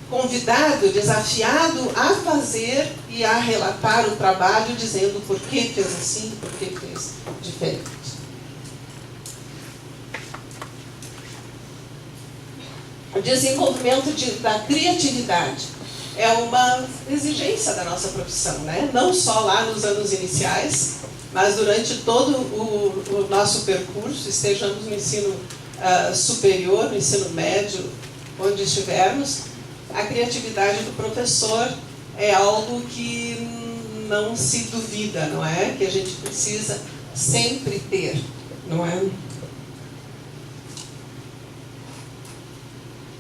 convidado, desafiado a fazer e a relatar o trabalho, dizendo por que fez assim, por que fez diferente. O desenvolvimento da criatividade é uma exigência da nossa profissão, né? Não só lá nos anos iniciais, mas durante todo o nosso percurso, estejamos no ensino superior, no ensino médio, onde estivermos, a criatividade do professor é algo que não se duvida, não é? Que a gente precisa sempre ter, não é?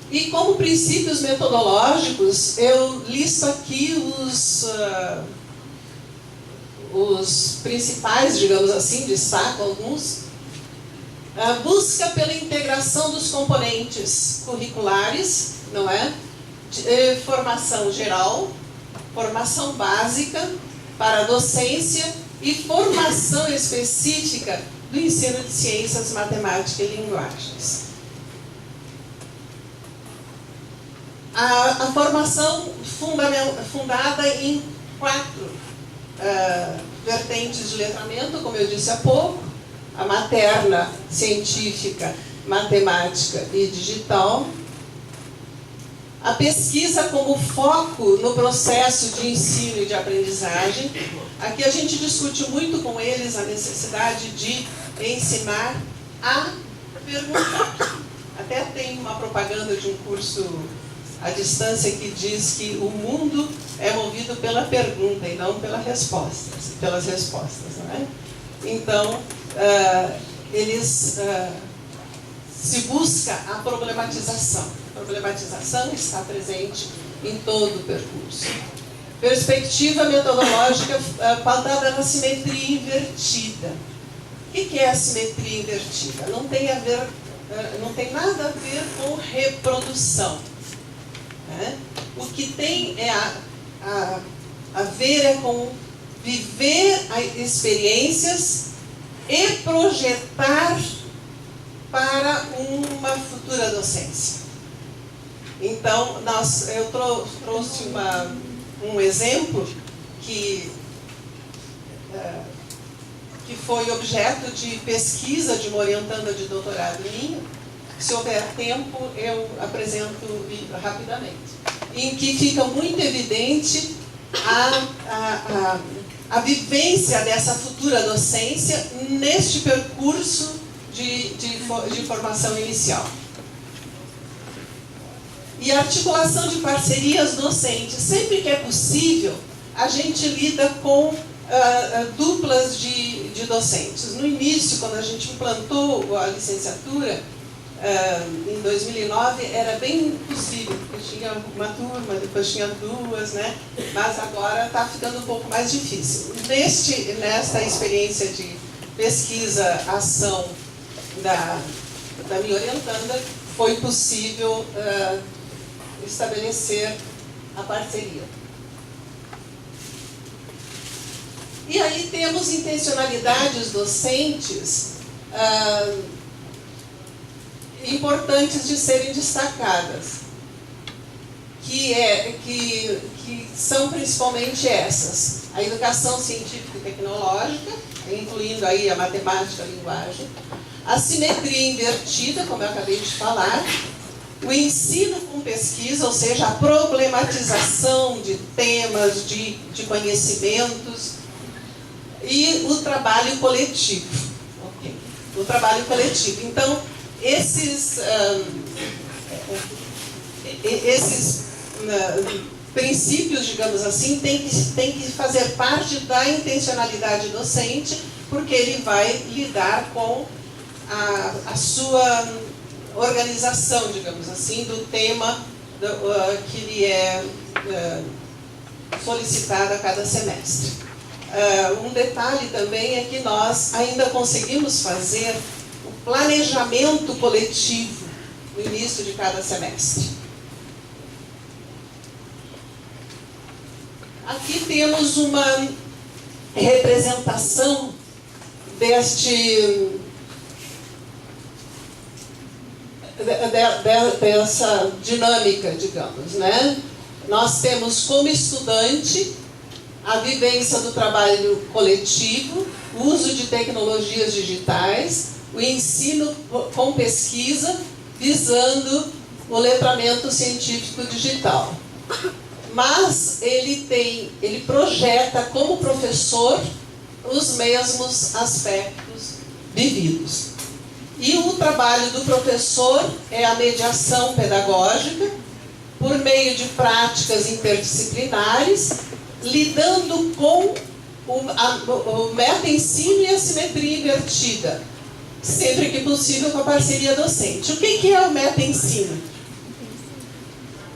E como princípios metodológicos, eu listo aqui os principais, digamos assim, destaco alguns. A busca pela integração dos componentes curriculares, não é? Formação geral, formação básica para a docência e formação específica do ensino de ciências, matemática e linguagens. A formação fundada em 4 vertentes de letramento, como eu disse há pouco: a materna, científica, matemática e digital. A pesquisa como foco no processo de ensino e de aprendizagem. Aqui a gente discute muito com eles a necessidade de ensinar a perguntar. Até tem uma propaganda de um curso à distância que diz que o mundo é movido pela pergunta e não pelas respostas, não é? Então, eles se busca a problematização. A problematização está presente em todo o percurso. Perspectiva metodológica pautada na simetria invertida. O que é a simetria invertida? Não tem nada a ver com reprodução, né? O que tem a ver é com viver experiências e projetar para uma futura docência. Então, eu trouxe um exemplo que foi objeto de pesquisa de uma orientanda de doutorado minha. Se houver tempo, eu apresento rapidamente. Em que fica muito evidente a vivência dessa futura docência neste percurso de formação inicial. E a articulação de parcerias docentes. Sempre que é possível, a gente lida com duplas de docentes. No início, quando a gente implantou a licenciatura, em 2009, era bem possível, porque tinha uma turma, depois tinha duas, né? Mas agora está ficando um pouco mais difícil. Nesta experiência de pesquisa, ação da minha orientanda, foi possível estabelecer a parceria. E aí temos intencionalidades docentes importantes de serem destacadas, que são principalmente essas: a educação científica e tecnológica, incluindo aí a matemática, a linguagem, a simetria invertida, como eu acabei de falar, o ensino com pesquisa, ou seja, a problematização de temas, de conhecimentos, e o trabalho coletivo. Okay. O trabalho coletivo. Então, esses princípios, digamos assim, têm que fazer parte da intencionalidade docente, porque ele vai lidar com a sua organização, digamos assim, do tema que lhe é solicitado a cada semestre. Um detalhe também é que nós ainda conseguimos fazer o planejamento coletivo no início de cada semestre. Aqui temos uma representação dessa dinâmica, digamos, né? Nós temos como estudante a vivência do trabalho coletivo, o uso de tecnologias digitais, o ensino com pesquisa, visando o letramento científico digital. Mas ele projeta como professor os mesmos aspectos vividos. E o trabalho do professor é a mediação pedagógica, por meio de práticas interdisciplinares, lidando com o meta-ensino e a simetria invertida, sempre que possível com a parceria docente. O que é o meta-ensino?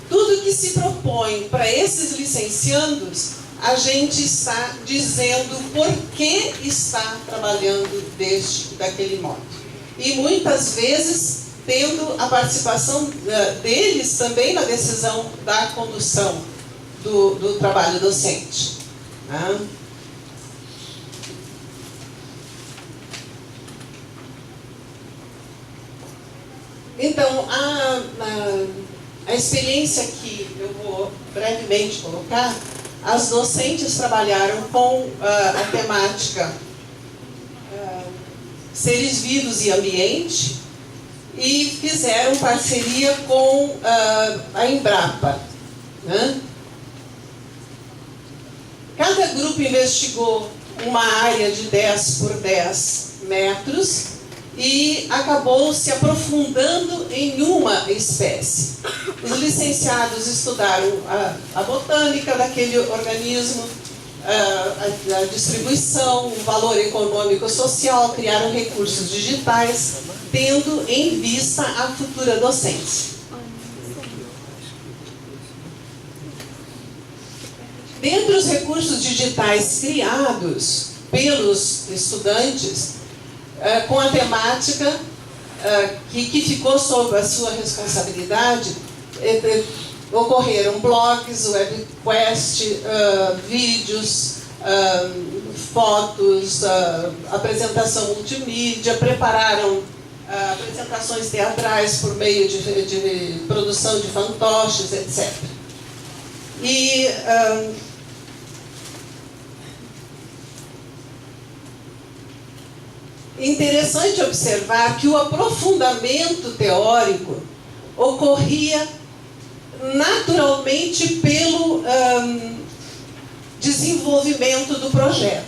Tudo que se propõe para esses licenciandos, a gente está dizendo por que está trabalhando daquele modo. E muitas vezes tendo a participação deles também na decisão da condução do trabalho docente. Né? Então, a experiência que eu vou brevemente colocar, as docentes trabalharam com a temática seres vivos e ambiente e fizeram parceria com a Embrapa. Né? Cada grupo investigou uma área de 10 por 10 metros e acabou se aprofundando em uma espécie. Os licenciados estudaram a botânica daquele organismo, a distribuição, o valor econômico social, criaram recursos digitais, tendo em vista a futura docência. Dentre os recursos digitais criados pelos estudantes, com a temática que ficou sob a sua responsabilidade, ocorreram blogs, webquest, vídeos, fotos, apresentação multimídia, prepararam apresentações teatrais por meio de produção de fantoches, etc. E interessante observar que o aprofundamento teórico ocorria naturalmente pelo desenvolvimento do projeto.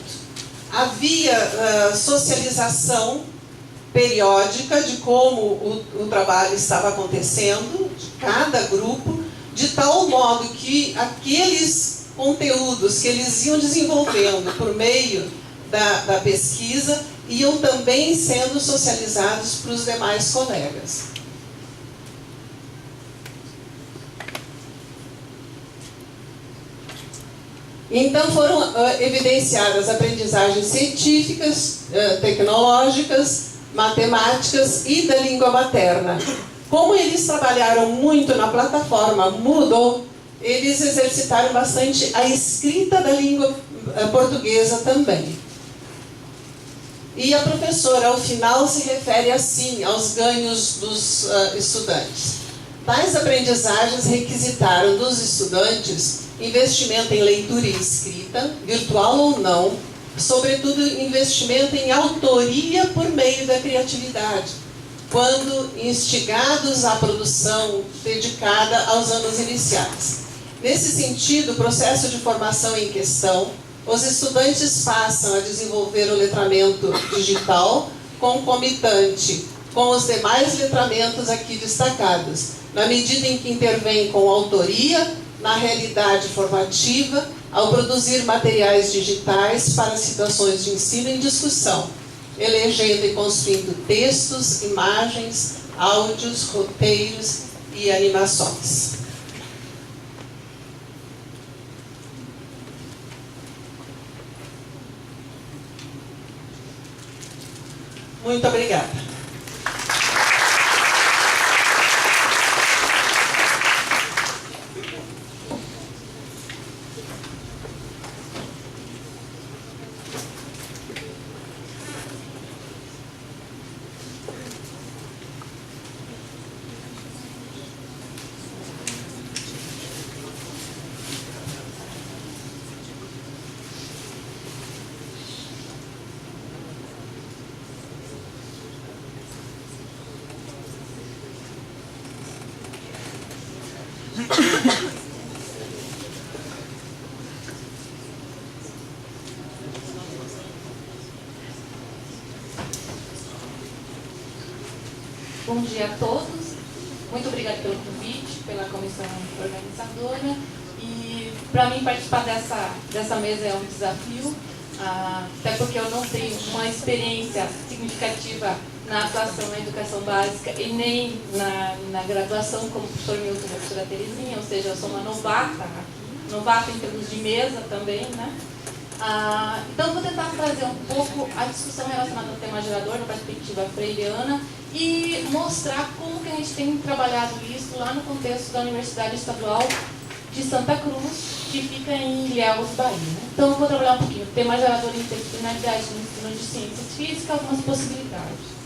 Havia socialização periódica de como o trabalho estava acontecendo, de cada grupo, de tal modo que aqueles conteúdos que eles iam desenvolvendo por meio da pesquisa iam também sendo socializados para os demais colegas. Então foram evidenciadas aprendizagens científicas, tecnológicas, matemáticas e da língua materna. Como eles trabalharam muito na plataforma Moodle, eles exercitaram bastante a escrita da língua portuguesa também. E a professora, ao final, se refere assim aos ganhos dos estudantes. Tais aprendizagens requisitaram dos estudantes investimento em leitura e escrita, virtual ou não, sobretudo investimento em autoria por meio da criatividade, quando instigados à produção dedicada aos anos iniciais. Nesse sentido, o processo de formação em questão, os estudantes passam a desenvolver o letramento digital concomitante com os demais letramentos aqui destacados, na medida em que intervém com autoria na realidade formativa, ao produzir materiais digitais para situações de ensino em discussão, elegendo e construindo textos, imagens, áudios, roteiros e animações. Muito obrigada. Bom dia a todos. Muito obrigada pelo convite, pela comissão organizadora. E para mim participar dessa mesa é um desafio, até porque eu não tenho uma experiência significativa na atuação na educação básica e nem na graduação, como o professor Milton e a professora Terezinha, ou seja, eu sou uma novata em termos de mesa também, né? Então, vou tentar trazer um pouco a discussão relacionada ao tema gerador, na perspectiva freiriana, e mostrar como que a gente tem trabalhado isso lá no contexto da Universidade Estadual de Santa Cruz, que fica em Ilhéus, Bahia. Então, eu vou trabalhar um pouquinho o tema gerador e interdisciplinaridade no ensino de ciências físicas, algumas possibilidades.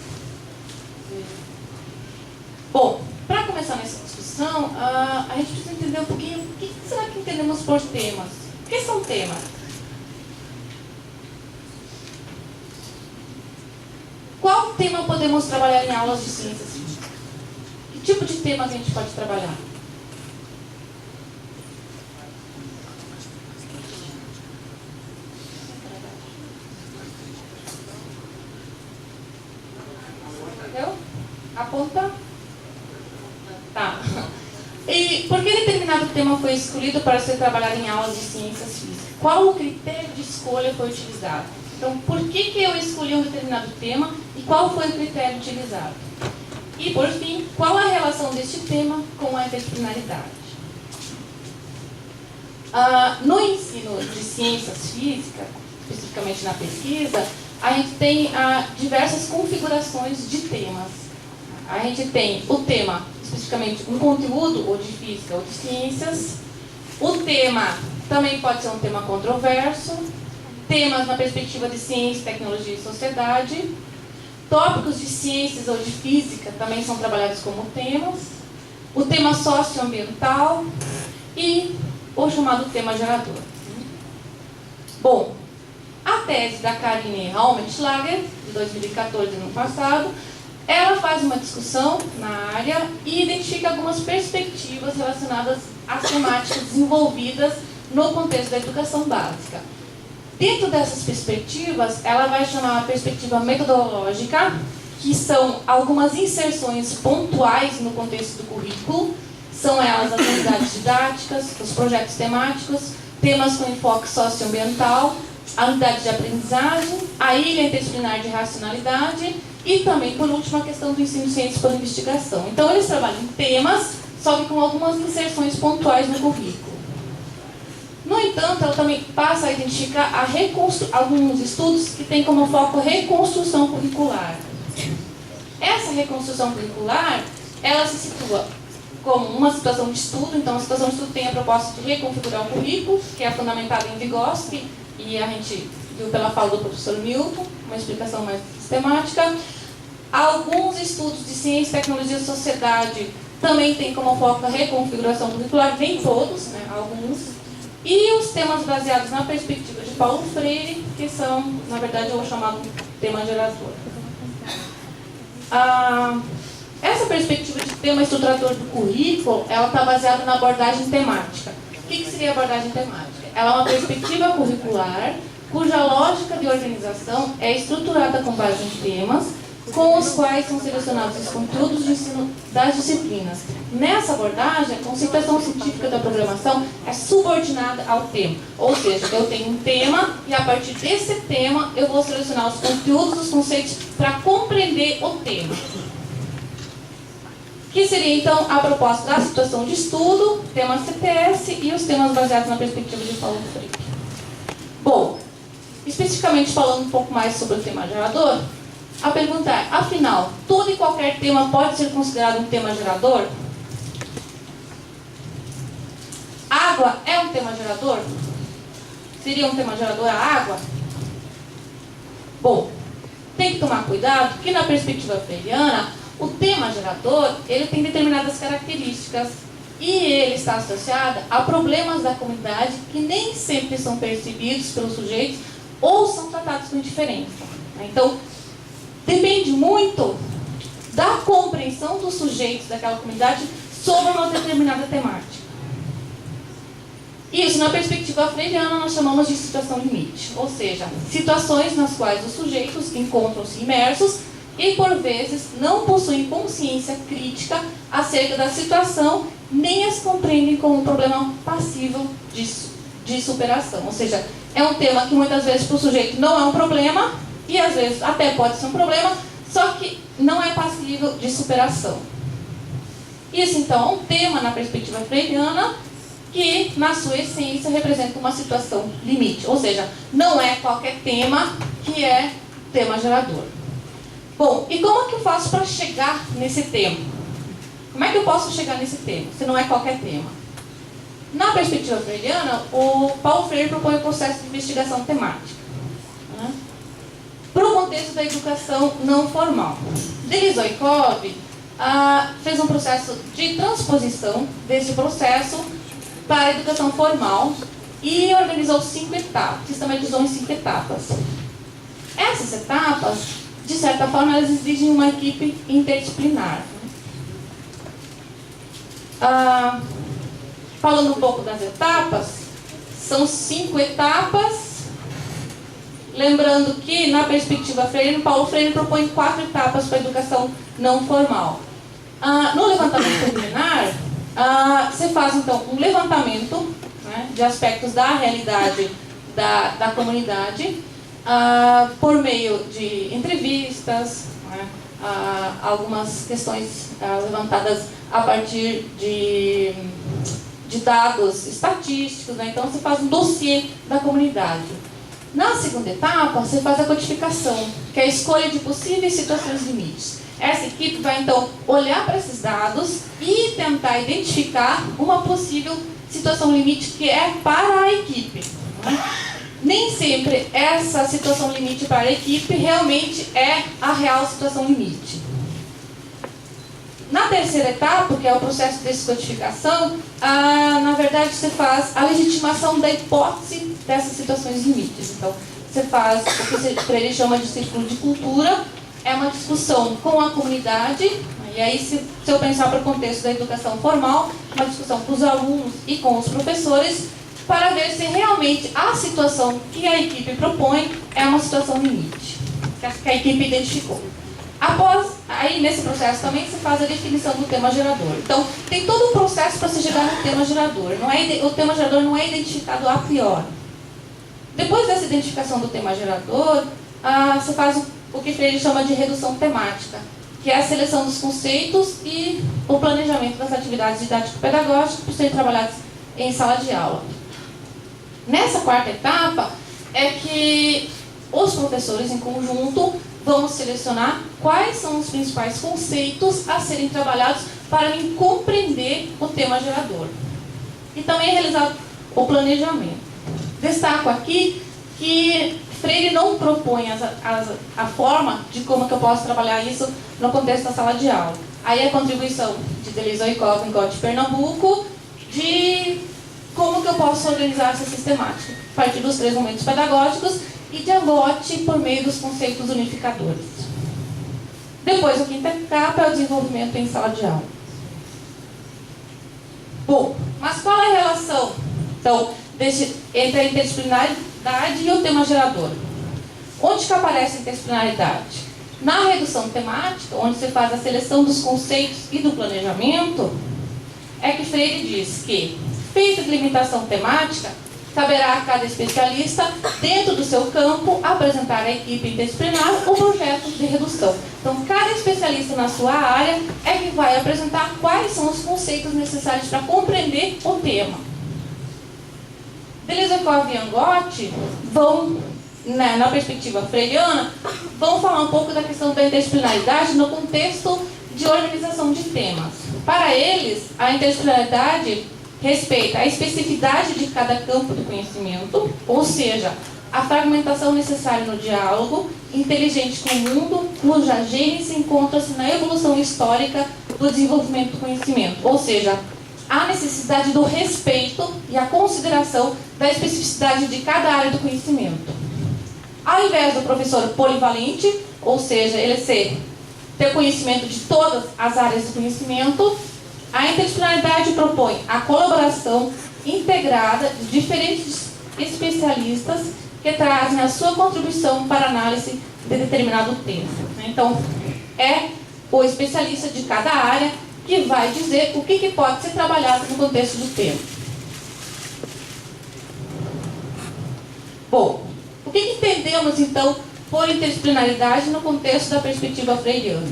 Bom, para começar nessa discussão, a gente precisa entender um pouquinho o que será que entendemos por temas. O que são temas? Qual tema podemos trabalhar em aulas de ciências físicas? Que tipo de temas a gente pode trabalhar? Entendeu? Aponta? Tá. E por que determinado tema foi escolhido para ser trabalhado em aulas de ciências físicas? qual o critério de escolha foi utilizado. Então, por que eu escolhi um determinado tema e qual foi o critério utilizado? E, por fim, qual a relação deste tema com a interdisciplinaridade? No ensino de ciências físicas, especificamente na pesquisa, a gente tem diversas configurações de temas. A gente tem o tema, especificamente um conteúdo, ou de física ou de ciências. O tema também pode ser um tema controverso. Temas na perspectiva de ciência, tecnologia e sociedade. Tópicos de ciências ou de física também são trabalhados como temas. O tema socioambiental e o chamado tema gerador. Bom, a tese da Karine Raumenschlager, de 2014, no passado, ela faz uma discussão na área e identifica algumas perspectivas relacionadas às temáticas desenvolvidas no contexto da educação básica. Dentro dessas perspectivas, ela vai chamar a perspectiva metodológica, que são algumas inserções pontuais no contexto do currículo. São elas as unidades didáticas, os projetos temáticos, temas com enfoque socioambiental, a unidade de aprendizagem, a ilha interdisciplinar de racionalidade e também, por último, a questão do ensino de ciências por investigação. Então, eles trabalham em temas, só que com algumas inserções pontuais no currículo. No entanto, ela também passa a identificar alguns estudos que têm como foco a reconstrução curricular. Essa reconstrução curricular, ela se situa como uma situação de estudo. Então, a situação de estudo tem a proposta de reconfigurar o currículo, que é fundamentada em Vygotsky, e a gente viu pela fala do professor Milton, uma explicação mais sistemática. Alguns estudos de ciência, tecnologia e sociedade também têm como foco a reconfiguração curricular, nem todos, né, alguns. E os temas baseados na perspectiva de Paulo Freire, que são, na verdade, eu vou chamar de tema gerador. Essa perspectiva de tema estruturador do currículo, ela está baseada na abordagem temática. O que seria a abordagem temática? Ela é uma perspectiva curricular cuja lógica de organização é estruturada com base em temas, com os quais são selecionados os conteúdos de ensino das disciplinas. Nessa abordagem, a conceituação científica da programação é subordinada ao tema. Ou seja, eu tenho um tema e a partir desse tema eu vou selecionar os conteúdos, os conceitos para compreender o tema. Que seria, então, a proposta da situação de estudo, tema CTS e os temas baseados na perspectiva de Paulo Freire. Bom, especificamente falando um pouco mais sobre o tema gerador, a pergunta é, afinal, todo e qualquer tema pode ser considerado um tema gerador? Água é um tema gerador? Seria um tema gerador a água? Bom, tem que tomar cuidado que na perspectiva freiriana, o tema gerador, ele tem determinadas características e ele está associado a problemas da comunidade que nem sempre são percebidos pelos sujeitos ou são tratados com indiferença. Então, depende muito da compreensão dos sujeitos daquela comunidade sobre uma determinada temática. Isso, na perspectiva freiriana, nós chamamos de situação limite, ou seja, situações nas quais os sujeitos encontram-se imersos e, por vezes, não possuem consciência crítica acerca da situação, nem as compreendem como um problema passível de superação. Ou seja, é um tema que muitas vezes para o sujeito não é um problema, e às vezes até pode ser um problema, só que não é passível de superação. Isso, então, é um tema na perspectiva freiriana que, na sua essência, representa uma situação limite. Ou seja, não é qualquer tema que é tema gerador. Bom, e como é que eu faço para chegar nesse tema? Como é que eu posso chegar nesse tema, se não é qualquer tema? Na perspectiva freiriana, o Paulo Freire propõe o processo de investigação temática, né, para o contexto da educação não formal. Denis Oikov fez um processo de transposição desse processo para a educação formal e organizou 5 etapas, sistematizou em 5 etapas. Essas etapas, de certa forma, elas exigem uma equipe interdisciplinar. Falando um pouco das etapas, são 5 etapas. Lembrando que, na perspectiva Freire, Paulo Freire propõe 4 etapas para a educação não formal. No levantamento preliminar, você faz, então, um levantamento, né, de aspectos da realidade da comunidade por meio de entrevistas, né, algumas questões levantadas a partir de dados estatísticos, né? Então você faz um dossiê da comunidade. Na segunda etapa, você faz a codificação, que é a escolha de possíveis situações limites. Essa equipe vai então olhar para esses dados e tentar identificar uma possível situação limite que é para a equipe. Né? Nem sempre essa situação limite para a equipe realmente é a real situação limite. Na terceira etapa, que é o processo de descodificação, na verdade você faz a legitimação da hipótese dessas situações limites. Então, você faz o que ele chama de círculo de cultura, é uma discussão com a comunidade, e aí se eu pensar para o contexto da educação formal, uma discussão com os alunos e com os professores, para ver se realmente a situação que a equipe propõe é uma situação limite, que a equipe identificou. Aí nesse processo também se faz a definição do tema gerador. Então, tem todo um processo para se chegar no tema gerador. O tema gerador não é identificado a priori. Depois dessa identificação do tema gerador, você faz o que Freire chama de redução temática, que é a seleção dos conceitos e o planejamento das atividades didático-pedagógicas para serem trabalhadas em sala de aula. Nessa quarta etapa é que os professores em conjunto vão selecionar quais são os principais conceitos a serem trabalhados para compreender o tema gerador. E também é realizado o planejamento. Destaco aqui que Freire não propõe a forma de como que eu posso trabalhar isso no contexto da sala de aula. Aí a contribuição de Deleuze Oikov, de Pernambuco, de como que eu posso organizar essa sistemática, a partir dos 3 momentos pedagógicos e de Angotti por meio dos conceitos unificadores. Depois, a quinta etapa é o desenvolvimento em sala de aula. Bom, mas qual é a relação, então, entre a interdisciplinaridade e o tema gerador? Onde que aparece a interdisciplinaridade? Na redução temática, onde você faz a seleção dos conceitos e do planejamento, é que Freire diz que, feita a delimitação temática, caberá a cada especialista, dentro do seu campo, apresentar à equipe interdisciplinar o projeto de redução. Então, cada especialista na sua área é que vai apresentar quais são os conceitos necessários para compreender o tema. Deleuze e Angotti vão, na perspectiva freiriana, vão falar um pouco da questão da interdisciplinaridade no contexto de organização de temas. Para eles, a interdisciplinaridade respeita a especificidade de cada campo do conhecimento, ou seja, a fragmentação necessária no diálogo inteligente com o mundo, cuja gênese encontra-se na evolução histórica do desenvolvimento do conhecimento, ou seja, a necessidade do respeito e a consideração da especificidade de cada área do conhecimento. Ao invés do professor polivalente, ou seja, ele ter conhecimento de todas as áreas do conhecimento, a interdisciplinaridade propõe a colaboração integrada de diferentes especialistas que trazem a sua contribuição para a análise de determinado tema. Então, é o especialista de cada área que vai dizer o que pode ser trabalhado no contexto do tema. Bom, o que entendemos, então, por interdisciplinaridade no contexto da perspectiva freiriana?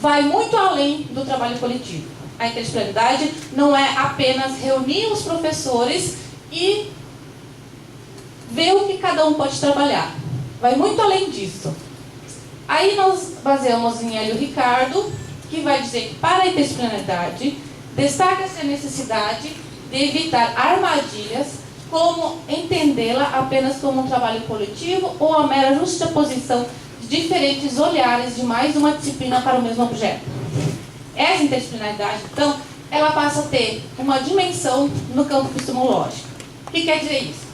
Vai muito além do trabalho coletivo. A interdisciplinaridade não é apenas reunir os professores e ver o que cada um pode trabalhar. Vai muito além disso. Aí nós baseamos em Hélio Ricardo, que vai dizer que para a interdisciplinaridade destaca-se a necessidade de evitar armadilhas, como entendê-la apenas como um trabalho coletivo ou a mera justaposição de diferentes olhares de mais uma disciplina para o mesmo objeto. Essa interdisciplinaridade, então, ela passa a ter uma dimensão no campo epistemológico. O que quer dizer isso?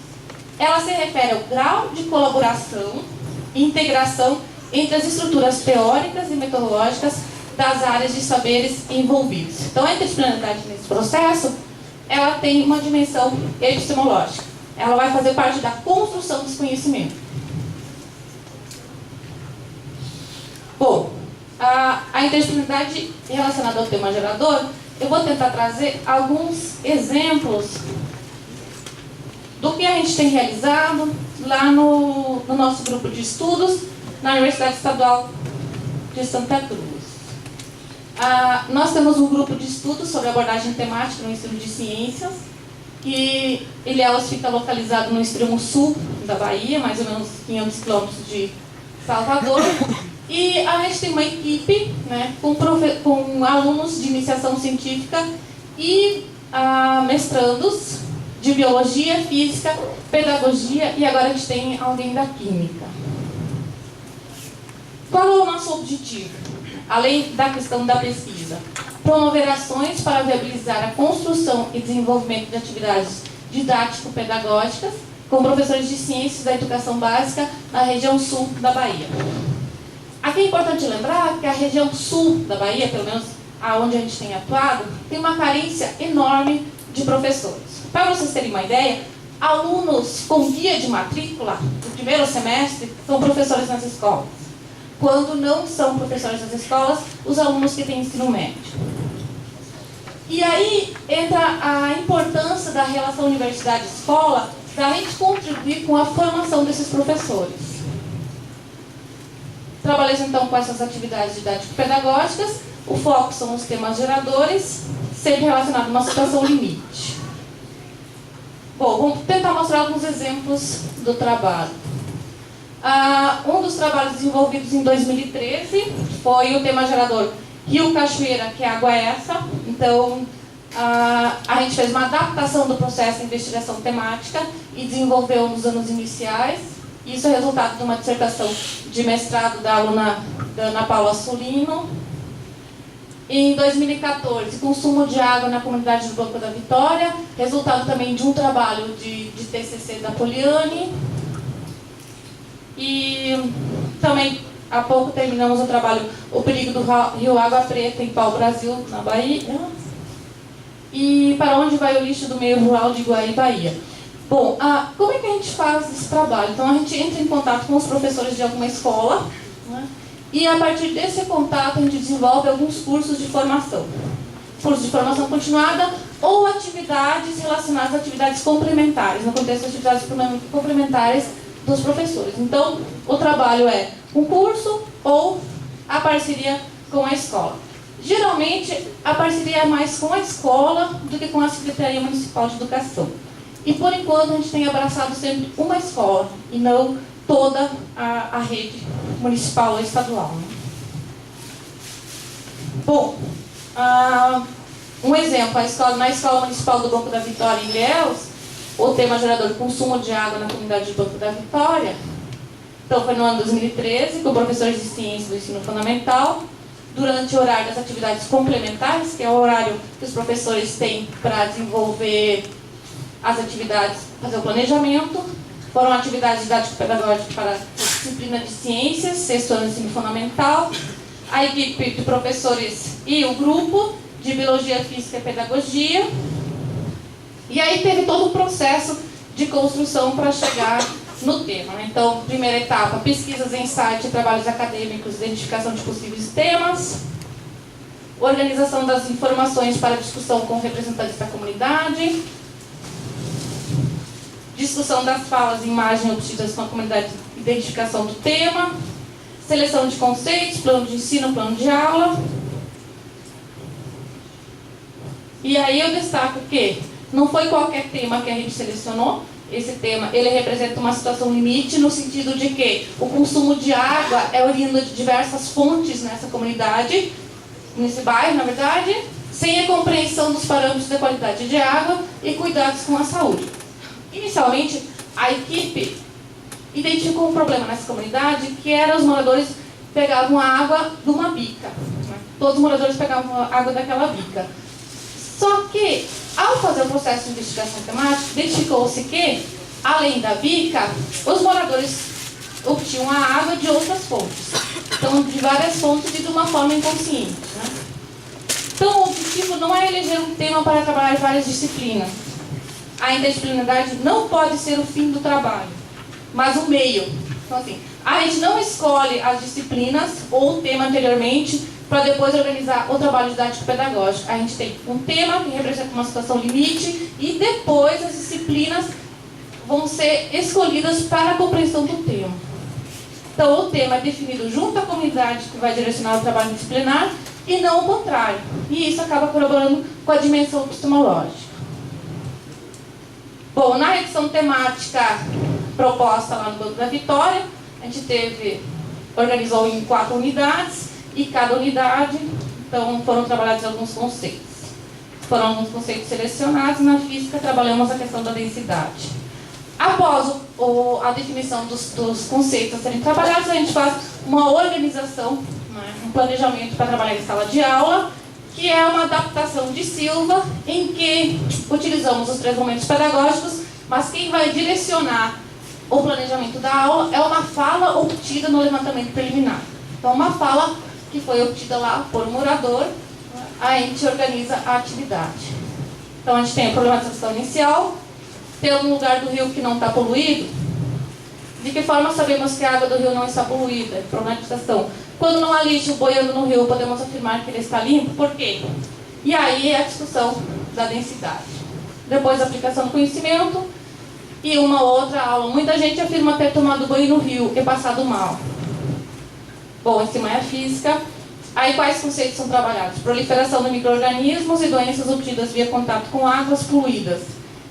Ela se refere ao grau de colaboração e integração entre as estruturas teóricas e metodológicas das áreas de saberes envolvidos. Então, a interdisciplinaridade nesse processo, ela tem uma dimensão epistemológica. Ela vai fazer parte da construção desse conhecimento. Bom, a interdisciplinaridade relacionada ao tema gerador, eu vou tentar trazer alguns exemplos do que a gente tem realizado lá no nosso grupo de estudos na Universidade Estadual de Santa Cruz. Nós temos um grupo de estudos sobre abordagem temática no ensino de ciências, que Ilhéus fica localizado no extremo sul da Bahia, mais ou menos 500 quilômetros de Salvador. E a gente tem uma equipe, né, com alunos de iniciação científica e mestrandos de biologia, física, pedagogia, e agora a gente tem alguém da química. Qual é o nosso objetivo? Além da questão da pesquisa, promover ações para viabilizar a construção e desenvolvimento de atividades didático-pedagógicas com professores de ciências da educação básica na região sul da Bahia. Aqui é importante lembrar que a região sul da Bahia, pelo menos aonde a gente tem atuado, tem uma carência enorme de professores. Para vocês terem uma ideia, alunos com guia de matrícula do primeiro semestre são professores nas escolas. Quando não são professores nas escolas, os alunos que têm ensino médio. E aí entra a importância da relação universidade-escola, da gente contribuir com a formação desses professores. Trabalhamos então com essas atividades didático-pedagógicas. O foco são os temas geradores, sempre relacionado a uma situação limite. Bom, vamos tentar mostrar alguns exemplos do trabalho. Um dos trabalhos desenvolvidos em 2013 foi o tema gerador Rio Cachoeira, que água é essa? Então, a gente fez uma adaptação do processo de investigação temática e desenvolveu nos anos iniciais. Isso é resultado de uma dissertação de mestrado da aluna Ana Paula Sulino. Em 2014, consumo de água na comunidade do Banco da Vitória, resultado também de um trabalho de TCC da Poliane. E também, há pouco, terminamos o trabalho O Perigo do Rio Água Preta, em Pau-Brasil, na Bahia. E Para Onde Vai o Lixo do Meio Rural de Iguaí, Bahia. Bom, como é que a gente faz esse trabalho? Então, a gente entra em contato com os professores de alguma escola, né? E a partir desse contato a gente desenvolve alguns cursos de formação. Cursos de formação continuada ou atividades relacionadas a atividades complementares, no contexto de atividades complementares dos professores. Então, o trabalho é um curso ou a parceria com a escola. Geralmente, a parceria é mais com a escola do que com a Secretaria Municipal de Educação. E, por enquanto, a gente tem abraçado sempre uma escola e não toda a rede municipal ou estadual. Né? Bom, um exemplo, na Escola Municipal do Banco da Vitória, em Ilhéus, o tema gerador consumo de água na comunidade do Banco da Vitória. Então, foi no ano 2013, com professores de ciência do ensino fundamental, durante o horário das atividades complementares, que é o horário que os professores têm para desenvolver as atividades, fazer o planejamento. Foram atividades didático-pedagógicas para a disciplina de ciências, sexto ano de ensino fundamental, a equipe de professores e o grupo de biologia, física e pedagogia. E aí teve todo o processo de construção para chegar no tema. Né? Então, primeira etapa, pesquisas em site, trabalhos acadêmicos, identificação de possíveis temas, organização das informações para discussão com representantes da comunidade, discussão das falas e imagens obtidas com a comunidade, identificação do tema, seleção de conceitos, plano de ensino, plano de aula. E aí eu destaco que não foi qualquer tema que a gente selecionou. Esse tema, ele representa uma situação limite no sentido de que o consumo de água é oriundo de diversas fontes nessa comunidade, nesse bairro, na verdade, sem a compreensão dos parâmetros de qualidade de água e cuidados com a saúde. Inicialmente, a equipe identificou um problema nessa comunidade, que era os moradores pegavam a água de uma bica. Né? Todos os moradores pegavam a água daquela bica. Só que, ao fazer o processo de investigação temática, identificou-se que, além da bica, os moradores obtinham a água de outras fontes. Então, de várias fontes e de uma forma inconsciente. Né? Então, o objetivo não é eleger um tema para trabalhar várias disciplinas. A interdisciplinaridade não pode ser o fim do trabalho, mas o meio. Então, assim, a gente não escolhe as disciplinas ou o tema anteriormente para depois organizar o trabalho didático-pedagógico. A gente tem um tema que representa uma situação limite e depois as disciplinas vão ser escolhidas para a compreensão do tema. Então, o tema é definido junto à comunidade que vai direcionar o trabalho disciplinar e não o contrário. E isso acaba colaborando com a dimensão epistemológica. Bom, na redação temática proposta lá no Banco da Vitória, a gente organizou em 4 unidades, e cada unidade, então, foram trabalhados alguns conceitos. Foram alguns conceitos selecionados. Na física, trabalhamos a questão da densidade. Após a definição dos conceitos a serem trabalhados, a gente faz uma organização, né, um planejamento para trabalhar em sala de aula, que é uma adaptação de Silva, em que utilizamos os 3 momentos pedagógicos, mas quem vai direcionar o planejamento da aula é uma fala obtida no levantamento preliminar. Então, uma fala que foi obtida lá por um orador, a gente organiza a atividade. Então, a gente tem a problematização inicial, ter um lugar do rio que não está poluído. De que forma sabemos que a água do rio não está poluída? Problematização. Quando não há lixo boiando no rio, podemos afirmar que ele está limpo? Por quê? E aí é a discussão da densidade. Depois, a aplicação do conhecimento e uma outra aula. Muita gente afirma ter tomado banho no rio e passado mal. Bom, em cima é a física. Aí, quais conceitos são trabalhados? Proliferação de micro-organismos e doenças obtidas via contato com águas fluídas.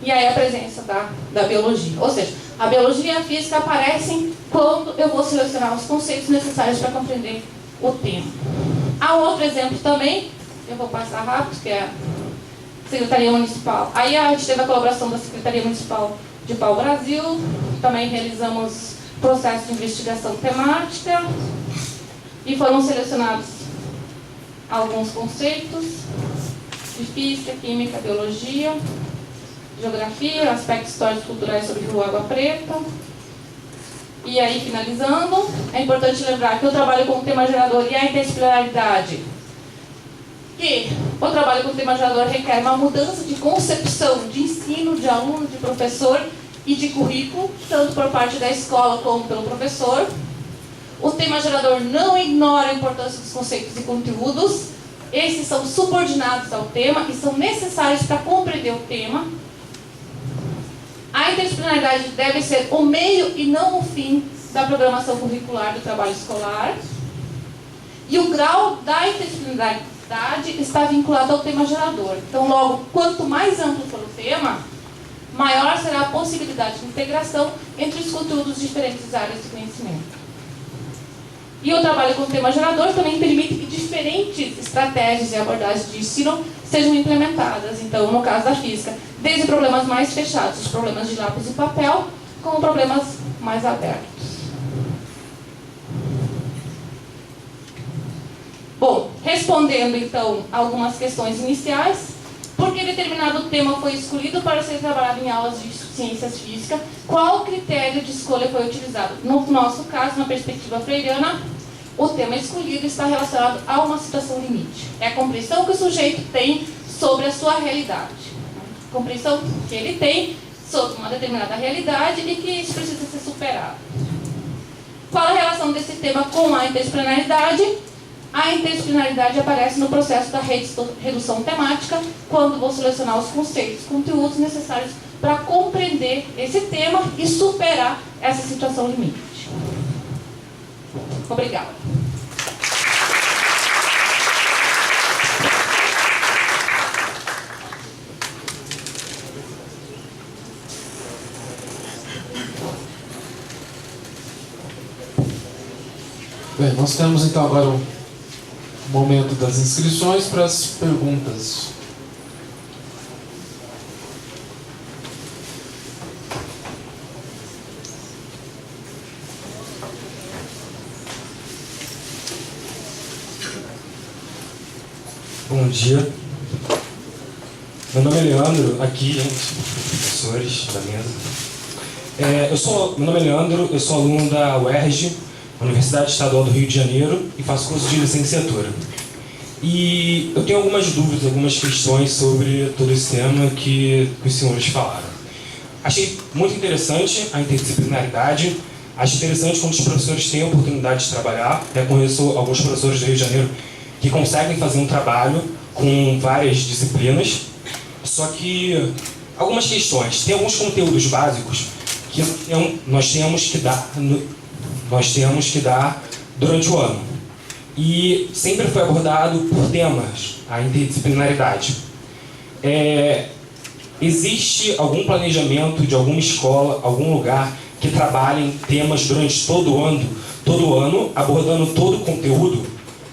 E aí a presença da biologia. Ou seja, a biologia e a física aparecem quando eu vou selecionar os conceitos necessários para compreender o tema. Há outro exemplo também, eu vou passar rápido, que é a Secretaria Municipal. Aí a gente teve a colaboração da Secretaria Municipal de Pau-Brasil, também realizamos processo de investigação temática e foram selecionados alguns conceitos de física, química, biologia, geografia, aspectos históricos e culturais sobre o Rio Água Preta. E aí, finalizando, é importante lembrar que o trabalho com o tema gerador e a interdisciplinaridade, que o trabalho com o tema gerador requer uma mudança de concepção de ensino, de aluno, de professor e de currículo, tanto por parte da escola como pelo professor. O tema gerador não ignora a importância dos conceitos e conteúdos. Esses são subordinados ao tema e são necessários para compreender o tema. A interdisciplinaridade deve ser o meio e não o fim da programação curricular do trabalho escolar. E o grau da interdisciplinaridade está vinculado ao tema gerador. Então, logo, quanto mais amplo for o tema, maior será a possibilidade de integração entre os conteúdos de diferentes áreas de conhecimento. E o trabalho com o tema gerador também permite que diferentes estratégias e abordagens de ensino sejam implementadas. Então, no caso da física, desde problemas mais fechados, os problemas de lápis e papel, como problemas mais abertos. Bom, respondendo então algumas questões iniciais, por que determinado tema foi escolhido para ser trabalhado em aulas de ciências físicas? Qual critério de escolha foi utilizado? No nosso caso, na perspectiva freiriana, o tema escolhido está relacionado a uma situação limite. É a compreensão que o sujeito tem sobre a sua realidade. A compreensão que ele tem sobre uma determinada realidade e que isso precisa ser superado. Qual a relação desse tema com a interdisciplinaridade? A interdisciplinaridade aparece no processo da redução temática, quando vou selecionar os conceitos, conteúdos necessários para compreender esse tema e superar essa situação limite. Obrigada. Bem, nós temos então agora o momento das inscrições para as perguntas. Bom dia. Meu nome é Leandro, aqui, gente, professores da mesa. Meu nome é Leandro, eu sou aluno da UERJ, Universidade Estadual do Rio de Janeiro, e faço curso de licenciatura. E eu tenho algumas dúvidas, algumas questões sobre todo esse tema que os senhores falaram. Achei muito interessante a interdisciplinaridade, acho interessante quando os professores têm a oportunidade de trabalhar. Até conheço alguns professores do Rio de Janeiro que conseguem fazer um trabalho com várias disciplinas, só que algumas questões, tem alguns conteúdos básicos que nós temos que dar durante o ano. E sempre foi abordado por temas, a interdisciplinaridade. Existe algum planejamento de alguma escola, algum lugar que trabalhem temas durante todo o ano, abordando todo o conteúdo?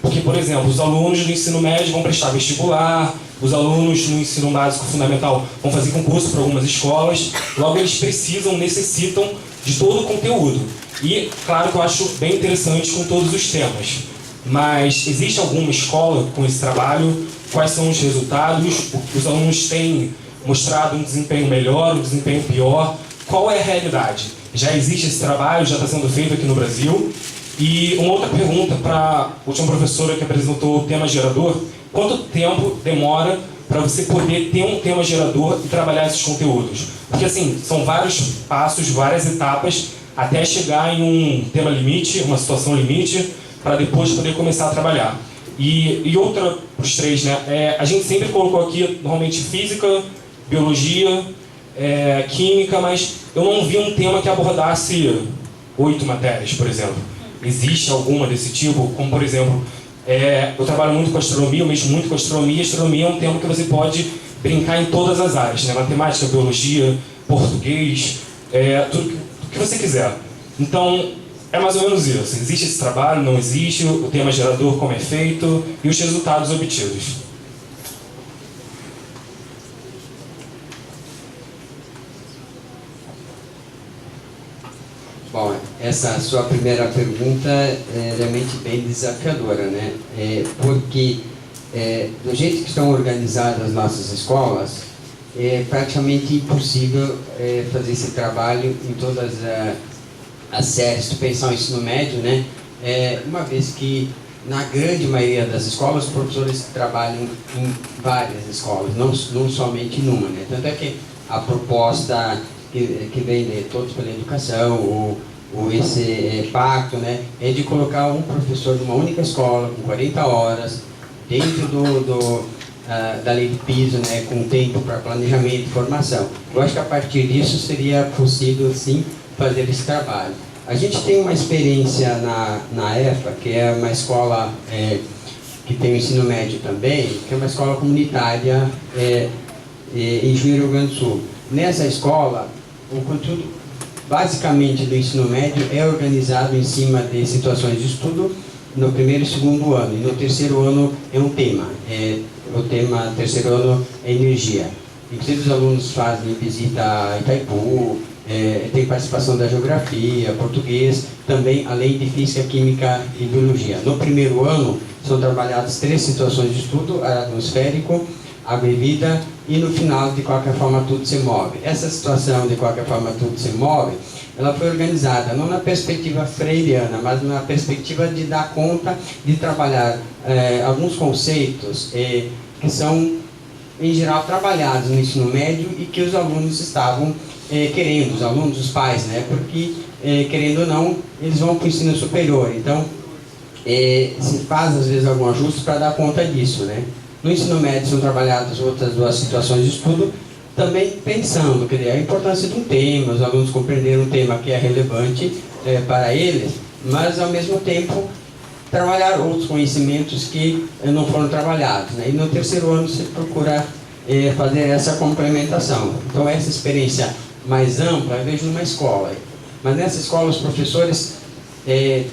Porque, por exemplo, os alunos do ensino médio vão prestar vestibular, os alunos no ensino básico fundamental vão fazer concurso para algumas escolas, logo eles necessitam de todo o conteúdo. E, claro que eu acho bem interessante com todos os temas. Mas existe alguma escola com esse trabalho? Quais são os resultados? Os alunos têm mostrado um desempenho melhor, um desempenho pior? Qual é a realidade? Já existe esse trabalho? Já está sendo feito aqui no Brasil? E uma outra pergunta para a última professora que apresentou o tema gerador: quanto tempo demora para você poder ter um tema gerador e trabalhar esses conteúdos? Porque assim, são vários passos, várias etapas até chegar em um tema limite, uma situação limite, para depois poder começar a trabalhar. E outra para os três, né? A gente sempre colocou aqui, normalmente, física, biologia, química, mas eu não vi um tema que abordasse 8 matérias, por exemplo. Existe alguma desse tipo? Como, por exemplo, eu trabalho muito com astronomia, eu mexo muito com astronomia. Astronomia é um tema que você pode brincar em todas as áreas, né? Matemática, biologia, português, tudo que você quiser. Então, é mais ou menos isso. Existe esse trabalho, não existe, o tema gerador, como é feito, e os resultados obtidos. Bom, essa sua primeira pergunta é realmente bem desafiadora, né? Porque do jeito que estão organizadas as nossas escolas, é praticamente impossível fazer esse trabalho em todas as séries. Se tu pensar no ensino médio, né? Uma vez que na grande maioria das escolas os professores trabalham em várias escolas, não somente em uma, né? Tanto é que a proposta que vem de Todos pela Educação, esse pacto, né, é de colocar um professor de uma única escola com 40 horas dentro da lei do piso, né, com tempo para planejamento e formação. Eu acho que a partir disso seria possível, sim, fazer esse trabalho. A gente tem uma experiência na EFA, que é uma escola que tem o ensino médio também, que é uma escola comunitária em Juízo, Rio Grande do Sul. Nessa escola, o conteúdo basicamente do ensino médio é organizado em cima de situações de estudo no primeiro e segundo ano, e no terceiro ano é um tema. O tema terceiro ano é energia. Inclusive os alunos fazem visita a Itaipu, tem participação da geografia, português, também além de física, química e biologia. No primeiro ano são trabalhadas 3 situações de estudo: atmosférico, água e vida, e no final, de qualquer forma, tudo se move. Essa situação, de qualquer forma, tudo se move, ela foi organizada não na perspectiva freiriana, mas na perspectiva de dar conta de trabalhar alguns conceitos que são, em geral, trabalhados no ensino médio e que os alunos estavam querendo, os alunos, os pais, né? Porque, querendo ou não, eles vão para o ensino superior. Então, se faz, às vezes, algum ajuste para dar conta disso, né? No ensino médio são trabalhadas outras 2 situações de estudo, também pensando, quer dizer, a importância de um tema, os alunos compreenderam um tema que é relevante para eles, mas ao mesmo tempo trabalhar outros conhecimentos que não foram trabalhados, né? E no terceiro ano se procura fazer essa complementação. Então essa experiência mais ampla eu vejo numa escola, mas nessa escola os professores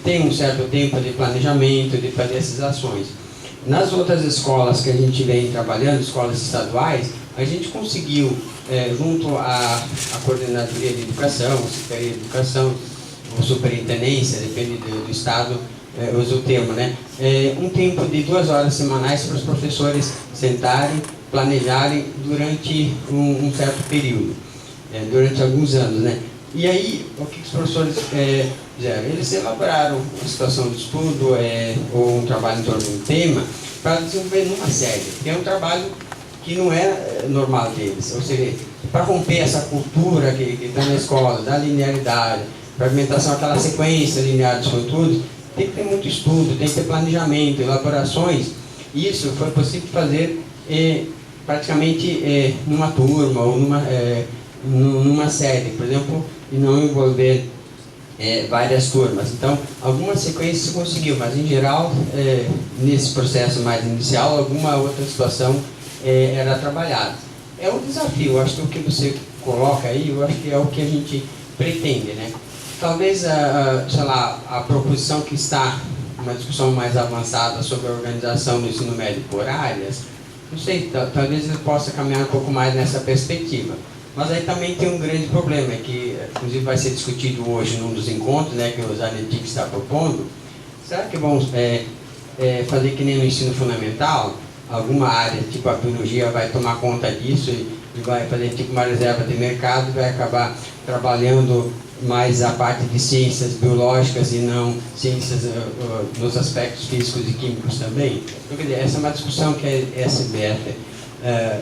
têm um certo tempo de planejamento, de fazer essas ações. Nas outras escolas que a gente vem trabalhando, escolas estaduais, a gente conseguiu, junto à Coordenadoria de Educação, a Secretaria de Educação, ou Superintendência, depende do estado, usa o termo, né? Um tempo de 2 horas semanais para os professores sentarem, planejarem durante um certo período, durante alguns anos, né? E aí, o que os professores fizeram? Eles elaboraram uma situação de estudo ou um trabalho em torno de um tema para desenvolver numa série, que é um trabalho que não é normal deles, ou seja, para romper essa cultura que está na escola, da linearidade, fragmentação, aquela sequência linear dos conteúdos, tem que ter muito estudo, tem que ter planejamento, elaborações. Isso foi possível fazer praticamente numa turma ou numa série. Por exemplo, e não envolver várias turmas. Então, algumas sequências conseguiu, mas em geral, nesse processo mais inicial, alguma outra situação era trabalhada. É um desafio, acho que o que você coloca aí, eu acho que é o que a gente pretende, né? Talvez, sei lá, a proposição que está, uma discussão mais avançada sobre a organização do ensino médio por áreas, não sei, talvez ele possa caminhar um pouco mais nessa perspectiva. Mas aí também tem um grande problema, que inclusive vai ser discutido hoje num dos encontros, né, que o Zanetti está propondo. Será que vamos fazer que nem no ensino fundamental? Alguma área, tipo a biologia, vai tomar conta disso e vai fazer tipo uma reserva de mercado, vai acabar trabalhando mais a parte de ciências biológicas e não ciências nos aspectos físicos e químicos também? Então, quer dizer, essa é uma discussão que a SBF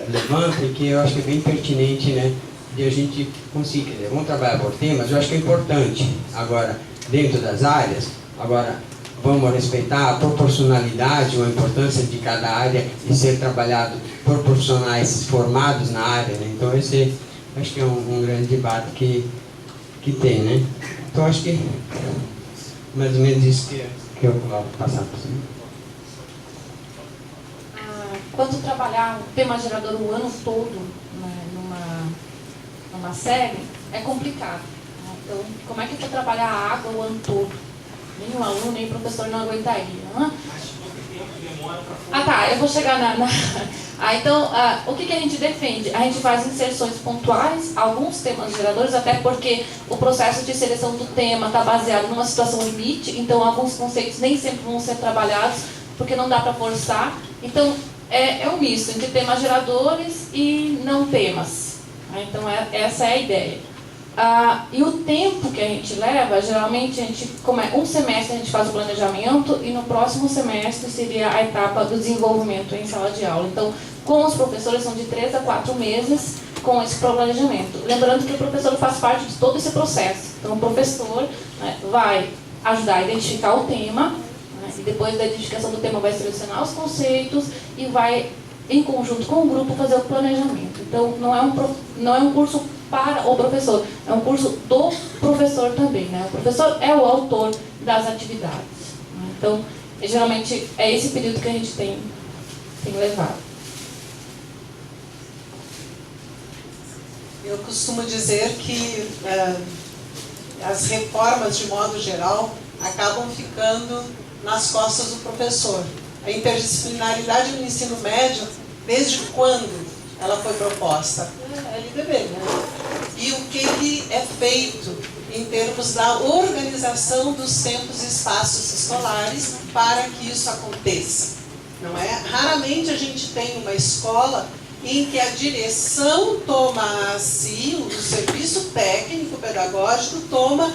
levanta e que eu acho que é bem pertinente, né, de a gente conseguir. Quer dizer, vamos trabalhar por temas, eu acho que é importante. Agora, dentro das áreas, agora vamos respeitar a proporcionalidade ou a importância de cada área e ser trabalhado por profissionais formados na área, né? Então esse acho que é um grande debate que tem, né? Então acho que mais ou menos isso que eu vou passar por cima. Quanto trabalhar o tema gerador o ano todo, né, numa série, é complicado. Né? Então, como é que eu vou trabalhar a água o ano todo? Nenhum aluno, nem professor não aguentaria. Né? Tá, eu vou chegar então, o que a gente defende? A gente faz inserções pontuais, alguns temas geradores, até porque o processo de seleção do tema está baseado numa situação limite, então alguns conceitos nem sempre vão ser trabalhados, porque não dá para forçar. Então, é um misto entre temas geradores e não temas. Então, essa é a ideia. E o tempo que a gente leva, geralmente um semestre a gente faz o planejamento e no próximo semestre seria a etapa do desenvolvimento em sala de aula. Então, com os professores são de 3 a 4 meses com esse planejamento. Lembrando que o professor faz parte de todo esse processo. Então, o professor, né, vai ajudar a identificar o tema, né, e depois da identificação do tema vai selecionar os conceitos e vai, em conjunto com o grupo, fazer o planejamento. Então, não é um curso para o professor, é um curso do professor também, né? O professor é o autor das atividades. Né? Então, geralmente, é esse período que a gente tem levado. Eu costumo dizer que as reformas, de modo geral, acabam ficando nas costas do professor. A interdisciplinaridade no ensino médio, desde quando ela foi proposta? É LDB, né? E o que é feito em termos da organização dos tempos e espaços escolares para que isso aconteça? Não é? Raramente a gente tem uma escola em que a direção toma a si, o serviço técnico pedagógico toma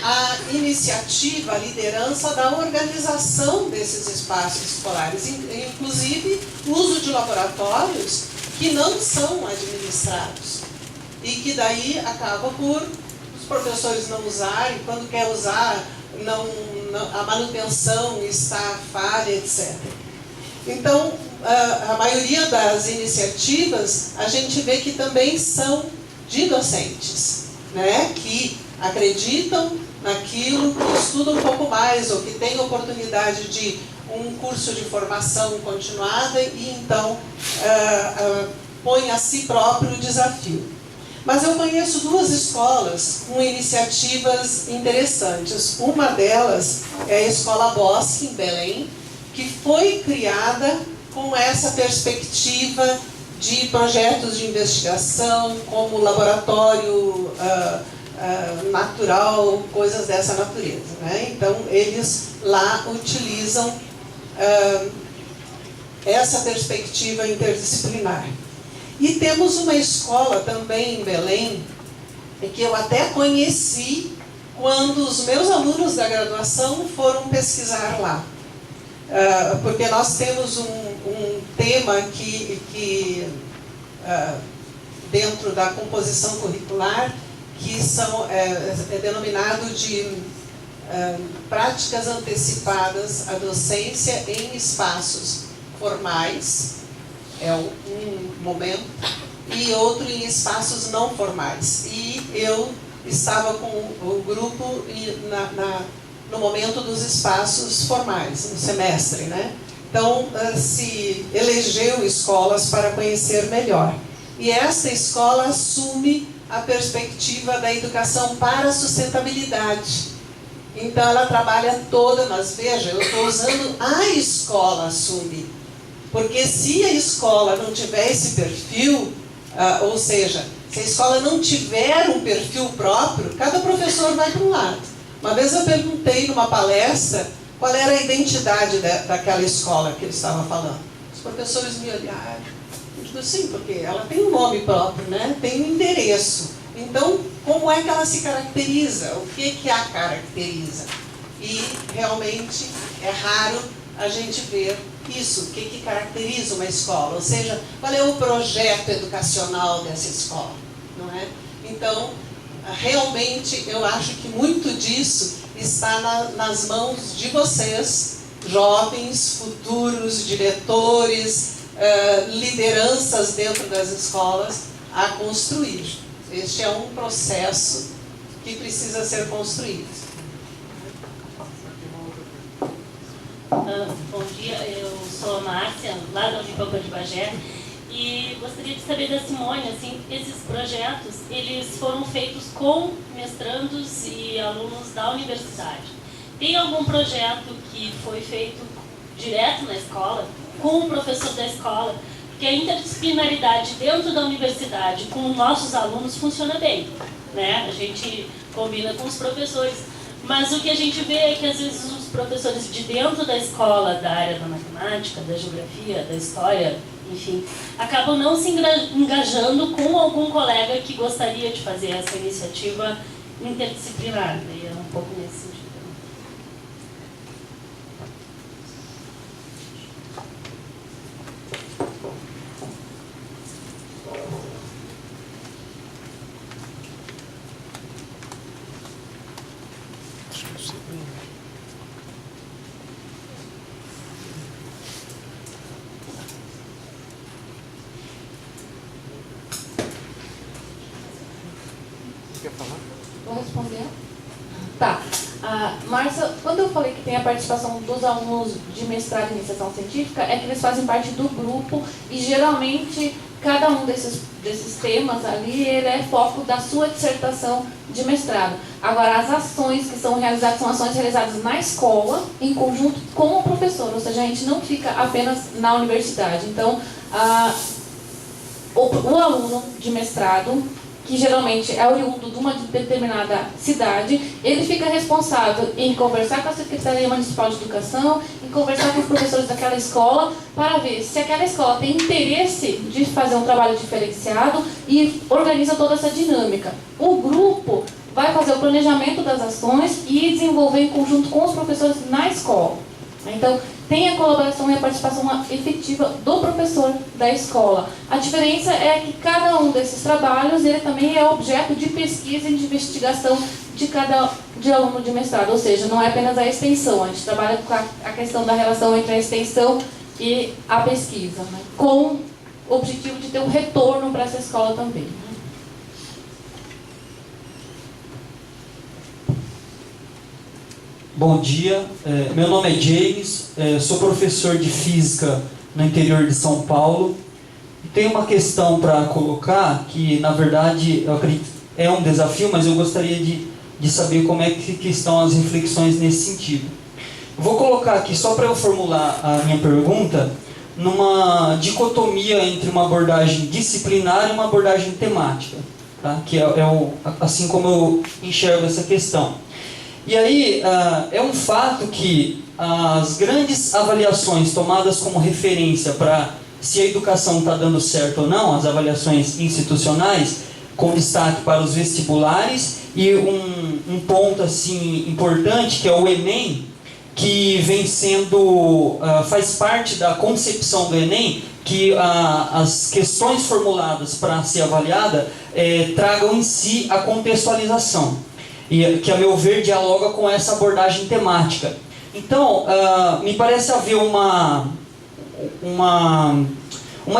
a iniciativa, a liderança da organização desses espaços escolares, inclusive o uso de laboratórios que não são administrados e que daí acaba por os professores não usarem, quando quer usar, a manutenção está falha, etc. Então, a maioria das iniciativas, a gente vê que também são de docentes, né, que acreditam naquilo, que estudam um pouco mais, ou que têm oportunidade de um curso de formação continuada e então põe a si próprio o desafio. Mas eu conheço 2 escolas com iniciativas interessantes. Uma delas é a Escola Bosque, em Belém, que foi criada com essa perspectiva de projetos de investigação, como laboratório natural, coisas dessa natureza, né? Então, eles lá utilizam essa perspectiva interdisciplinar. E temos uma escola também em Belém, que eu até conheci quando os meus alunos da graduação foram pesquisar lá. Porque nós temos um tema que dentro da composição curricular, que é denominado de práticas antecipadas à docência em espaços formais, é um momento, e outro em espaços não formais. E eu estava com o grupo no momento dos espaços formais, no semestre, né? Então, se elegeu escolas para conhecer melhor. E essa escola assume a perspectiva da educação para a sustentabilidade. Então, ela trabalha toda, mas veja, eu estou usando a escola assume. Porque se a escola não tiver esse perfil, ou seja, se a escola não tiver um perfil próprio, cada professor vai para um lado. Uma vez eu perguntei numa palestra qual era a identidade daquela escola que ele estava falando. Os professores me olharam. Eu digo, sim, porque ela tem um nome próprio, né? Tem um endereço. Então, como é que ela se caracteriza? O que a caracteriza? E realmente é raro a gente ver isso, o que caracteriza uma escola, ou seja, qual é o projeto educacional dessa escola, não é? Então, realmente, eu acho que muito disso está nas mãos de vocês, jovens, futuros diretores, lideranças dentro das escolas, a construir. Este é um processo que precisa ser construído. Bom dia, eu sou a Márcia, lá da Unipampa de Bagé, e gostaria de saber da Simone, assim, esses projetos, eles foram feitos com mestrandos e alunos da universidade. Tem algum projeto que foi feito direto na escola, com o professor da escola? Porque a interdisciplinaridade dentro da universidade com os nossos alunos funciona bem, né? A gente combina com os professores. Mas o que a gente vê é que, às vezes, os professores de dentro da escola, da área da matemática, da geografia, da história, enfim, acabam não se engajando com algum colega que gostaria de fazer essa iniciativa interdisciplinar. E é um pouco nesse sentido. Vou responder? Tá. Márcia, quando eu falei que tem a participação dos alunos de mestrado e iniciação científica, é que eles fazem parte do grupo e geralmente cada um desses temas ali, ele é foco da sua dissertação de mestrado. Agora, as ações que são realizadas são ações realizadas na escola, em conjunto com o professor, ou seja, a gente não fica apenas na universidade. Então, o aluno de mestrado, que geralmente é oriundo de uma determinada cidade, ele fica responsável em conversar com a Secretaria Municipal de Educação, em conversar com os professores daquela escola, para ver se aquela escola tem interesse de fazer um trabalho diferenciado e organiza toda essa dinâmica. O grupo vai fazer o planejamento das ações e desenvolver em conjunto com os professores na escola. Então, tem a colaboração e a participação efetiva do professor da escola. A diferença é que cada um desses trabalhos, ele também é objeto de pesquisa e de investigação de aluno de mestrado, ou seja, não é apenas a extensão, a gente trabalha com a questão da relação entre a extensão e a pesquisa, né? Com o objetivo de ter um retorno para essa escola também. Bom dia, meu nome é James, sou professor de Física no interior de São Paulo. Tem uma questão para colocar que, na verdade, eu acredito, é um desafio, mas eu gostaria de saber como é que estão as reflexões nesse sentido. Vou colocar aqui, só para eu formular a minha pergunta, numa dicotomia entre uma abordagem disciplinar e uma abordagem temática, tá? Que assim como eu enxergo essa questão. E aí, é um fato que as grandes avaliações tomadas como referência para se a educação está dando certo ou não, as avaliações institucionais, com destaque para os vestibulares, e um ponto assim importante, que é o Enem, que vem sendo, faz parte da concepção do Enem, que as questões formuladas para ser avaliada tragam em si a contextualização. E que, a meu ver, dialoga com essa abordagem temática. Então, me parece haver uma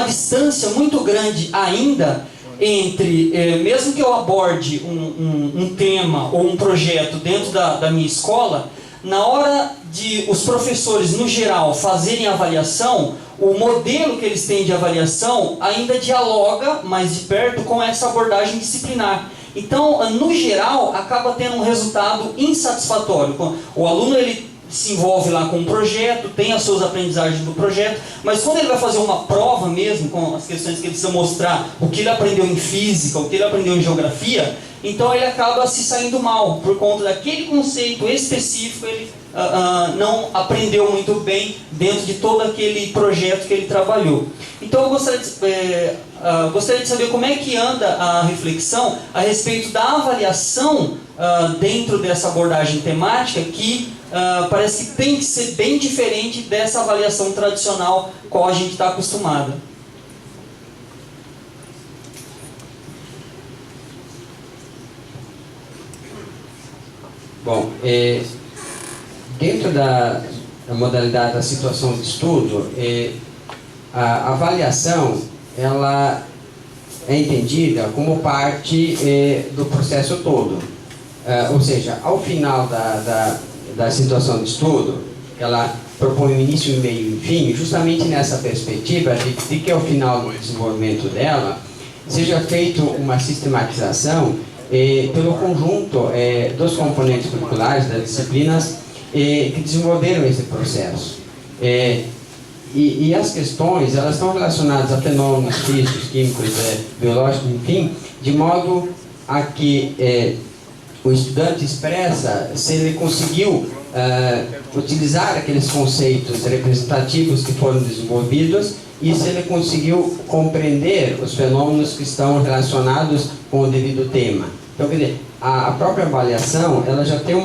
distância muito grande ainda entre, mesmo que eu aborde um tema ou um projeto dentro da minha escola, na hora de os professores, no geral, fazerem avaliação, o modelo que eles têm de avaliação ainda dialoga mais de perto com essa abordagem disciplinar. Então, no geral, acaba tendo um resultado insatisfatório. O aluno ele se envolve lá com um projeto, tem as suas aprendizagens do projeto, mas quando ele vai fazer uma prova mesmo, com as questões que ele precisa mostrar, o que ele aprendeu em física, o que ele aprendeu em geografia, então ele acaba se saindo mal, por conta daquele conceito específico, ele não aprendeu muito bem dentro de todo aquele projeto que ele trabalhou. Então eu gostaria de saber como é que anda a reflexão a respeito da avaliação dentro dessa abordagem temática, que parece que tem que ser bem diferente dessa avaliação tradicional qual a gente está acostumado. Bom, dentro da modalidade da situação de estudo, a avaliação ela é entendida como parte do processo todo. Ou seja, ao final da situação de estudo, ela propõe um início, um meio e um fim, justamente nessa perspectiva de que ao final do desenvolvimento dela seja feita uma sistematização pelo conjunto dos componentes curriculares das disciplinas que desenvolveram esse processo. E as questões, elas estão relacionadas a fenômenos físicos, químicos, biológicos, enfim, de modo a que o estudante expressa se ele conseguiu utilizar aqueles conceitos representativos que foram desenvolvidos e se ele conseguiu compreender os fenômenos que estão relacionados com o devido tema. Então, quer dizer, a própria avaliação, ela já tem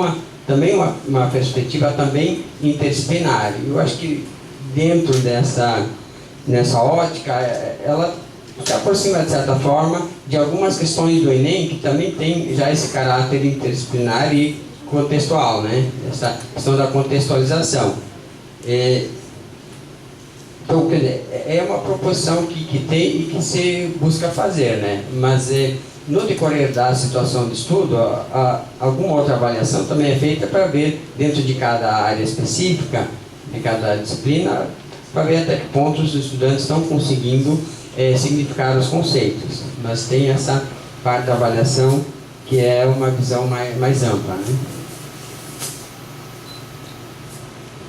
também uma perspectiva também interdisciplinar. Eu acho que dentro nessa ótica, ela se aproxima, de certa forma, de algumas questões do Enem, que também tem já esse caráter interdisciplinar e contextual, né? Essa questão da contextualização. Então, quer dizer, é uma proposição que tem e que se busca fazer, né? Mas no decorrer da situação de estudo, alguma outra avaliação também é feita para ver, dentro de cada área específica, de cada disciplina, para ver até que ponto os estudantes estão conseguindo significar os conceitos. Mas tem essa parte da avaliação que é uma visão mais ampla, né?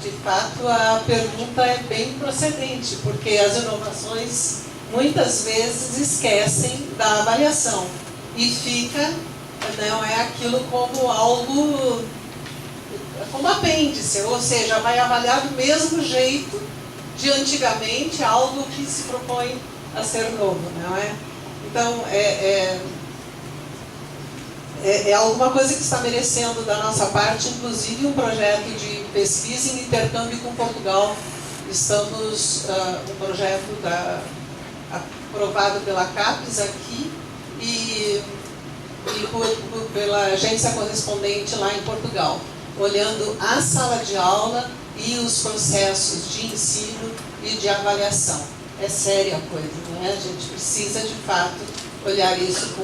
De fato, a pergunta é bem procedente, porque as inovações muitas vezes esquecem da avaliação e fica, não é aquilo como algo, como apêndice, ou seja, vai avaliar do mesmo jeito de antigamente, algo que se propõe a ser novo, não é? Então, é alguma coisa que está merecendo da nossa parte, inclusive um projeto de pesquisa em intercâmbio com Portugal. Estamos, um projeto aprovado pela CAPES aqui e pela agência correspondente lá em Portugal, olhando a sala de aula e os processos de ensino e de avaliação. É séria a coisa, não é? A gente precisa, de fato, olhar isso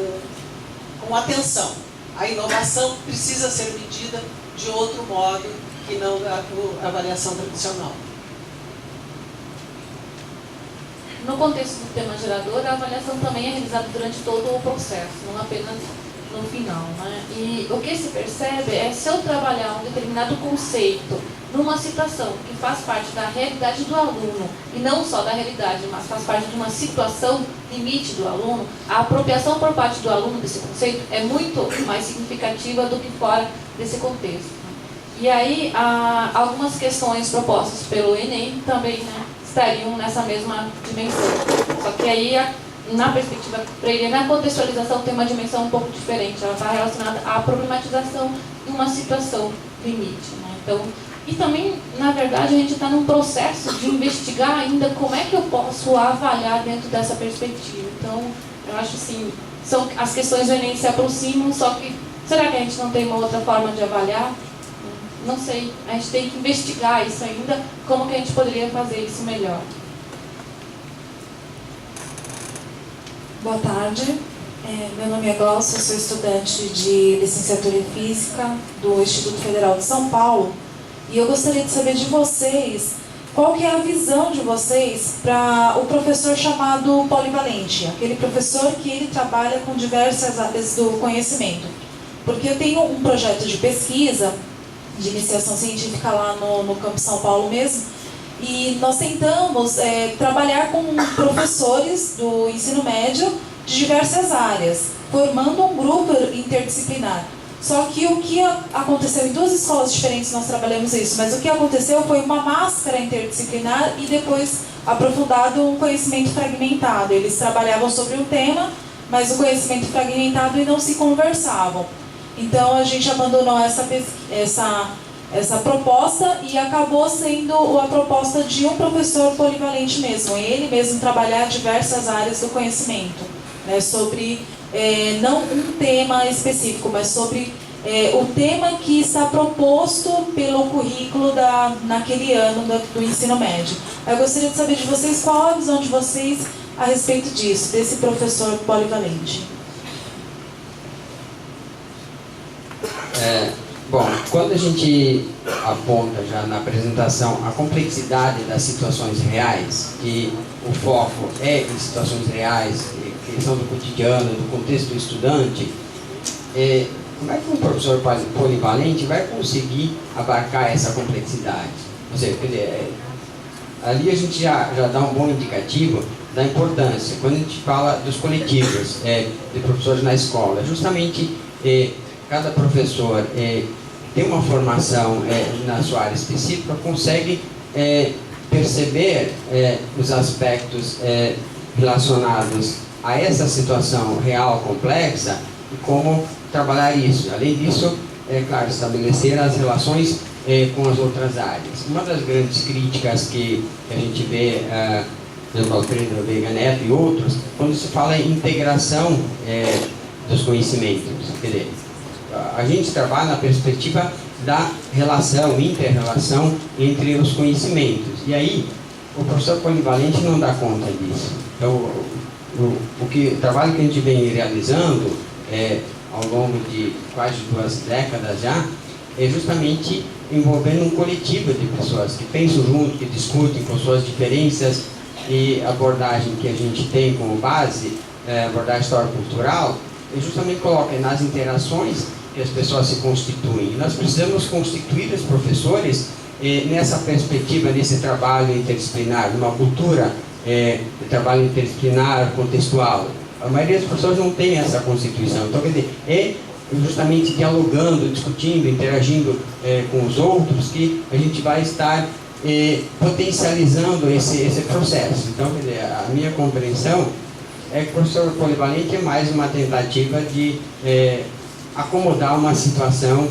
com atenção. A inovação precisa ser medida de outro modo que não a avaliação tradicional. No contexto do tema gerador, a avaliação também é realizada durante todo o processo, não apenas no final, né? E o que se percebe é, se eu trabalhar um determinado conceito numa situação que faz parte da realidade do aluno, e não só da realidade, mas faz parte de uma situação limite do aluno, a apropriação por parte do aluno desse conceito é muito mais significativa do que fora desse contexto. E aí, algumas questões propostas pelo Enem também, né, estariam nessa mesma dimensão. Só que aí, na perspectiva para ele, na contextualização tem uma dimensão um pouco diferente. Ela está relacionada à problematização de uma situação limite, né? Então, e também, na verdade, a gente está num processo de investigar ainda como é que eu posso avaliar dentro dessa perspectiva. Então, eu acho assim, as questões do Enem se aproximam, só que será que a gente não tem uma outra forma de avaliar? Não sei, a gente tem que investigar isso ainda, como que a gente poderia fazer isso melhor. Boa tarde. Meu nome é Glaucia, sou estudante de licenciatura em Física do Instituto Federal de São Paulo e eu gostaria de saber de vocês qual que é a visão de vocês para o professor chamado polivalente, aquele professor que ele trabalha com diversas áreas do conhecimento. Porque eu tenho um projeto de pesquisa, de iniciação científica lá no Campus São Paulo mesmo, e nós tentamos trabalhar com professores do ensino médio de diversas áreas, formando um grupo interdisciplinar. Só que o que aconteceu em duas escolas diferentes nós trabalhamos isso, mas o que aconteceu foi uma máscara interdisciplinar e depois aprofundado um conhecimento fragmentado. Eles trabalhavam sobre um tema, mas o conhecimento fragmentado e não se conversavam. Então a gente abandonou essa proposta e acabou sendo a proposta de um professor polivalente mesmo, ele mesmo trabalhar diversas áreas do conhecimento, né, sobre não um tema específico, mas sobre o tema que está proposto pelo currículo naquele ano do ensino médio. Eu gostaria de saber de vocês qual a visão de vocês a respeito disso, desse professor polivalente. Bom, quando a gente aponta já na apresentação a complexidade das situações reais, e o foco é em situações reais, que são do cotidiano, do contexto do estudante, como é que um professor polivalente vai conseguir abarcar essa complexidade? Ou seja, quer dizer, ali a gente já dá um bom indicativo da importância, quando a gente fala dos coletivos de professores na escola, justamente cada professor tem uma formação na sua área específica, consegue perceber os aspectos relacionados a essa situação real, complexa, e como trabalhar isso. Além disso, claro, estabelecer as relações com as outras áreas. Uma das grandes críticas que a gente vê, do Alfredo Veiga Neto e outros, quando se fala em integração dos conhecimentos. Quer dizer, a gente trabalha na perspectiva da relação, inter-relação entre os conhecimentos. E aí, o professor polivalente não dá conta disso. Então, o trabalho que a gente vem realizando ao longo de quase 2 décadas já, é justamente envolvendo um coletivo de pessoas que pensam junto, que discutem com suas diferenças, e a abordagem que a gente tem como base, abordagem histórico-cultural, justamente coloca nas interações que as pessoas se constituem. Nós precisamos constituir os professores nessa perspectiva, nesse trabalho interdisciplinar, numa cultura de trabalho interdisciplinar, contextual. A maioria dos professores não tem essa constituição. Então, quer dizer, justamente dialogando, discutindo, interagindo com os outros que a gente vai estar potencializando esse processo. Então, quer dizer, a minha compreensão é que o professor polivalente é mais uma tentativa de acomodar uma situação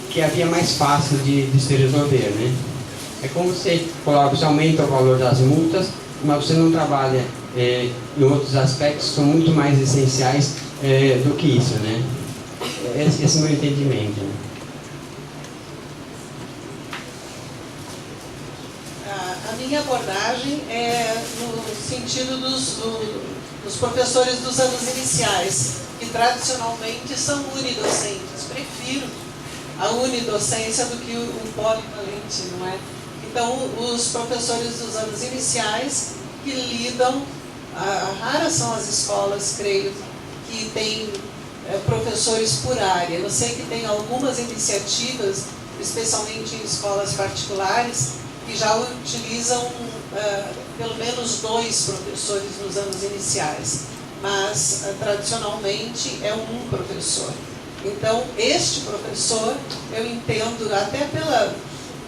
que havia mais fácil de se resolver, né? É como você coloca, você aumenta o valor das multas, mas você não trabalha em outros aspectos que são muito mais essenciais do que isso, né? Esse é o meu entendimento. Né? A minha abordagem é no sentido dos professores dos anos iniciais, que tradicionalmente são unidocentes. Prefiro a unidocência do que o polivalente, não é? Então, os professores dos anos iniciais que lidam, raras são as escolas, creio, que têm professores por área. Eu sei que tem algumas iniciativas, especialmente em escolas particulares, que já utilizam pelo menos 2 professores nos anos iniciais, mas tradicionalmente é um professor. Então, este professor, eu entendo, até pela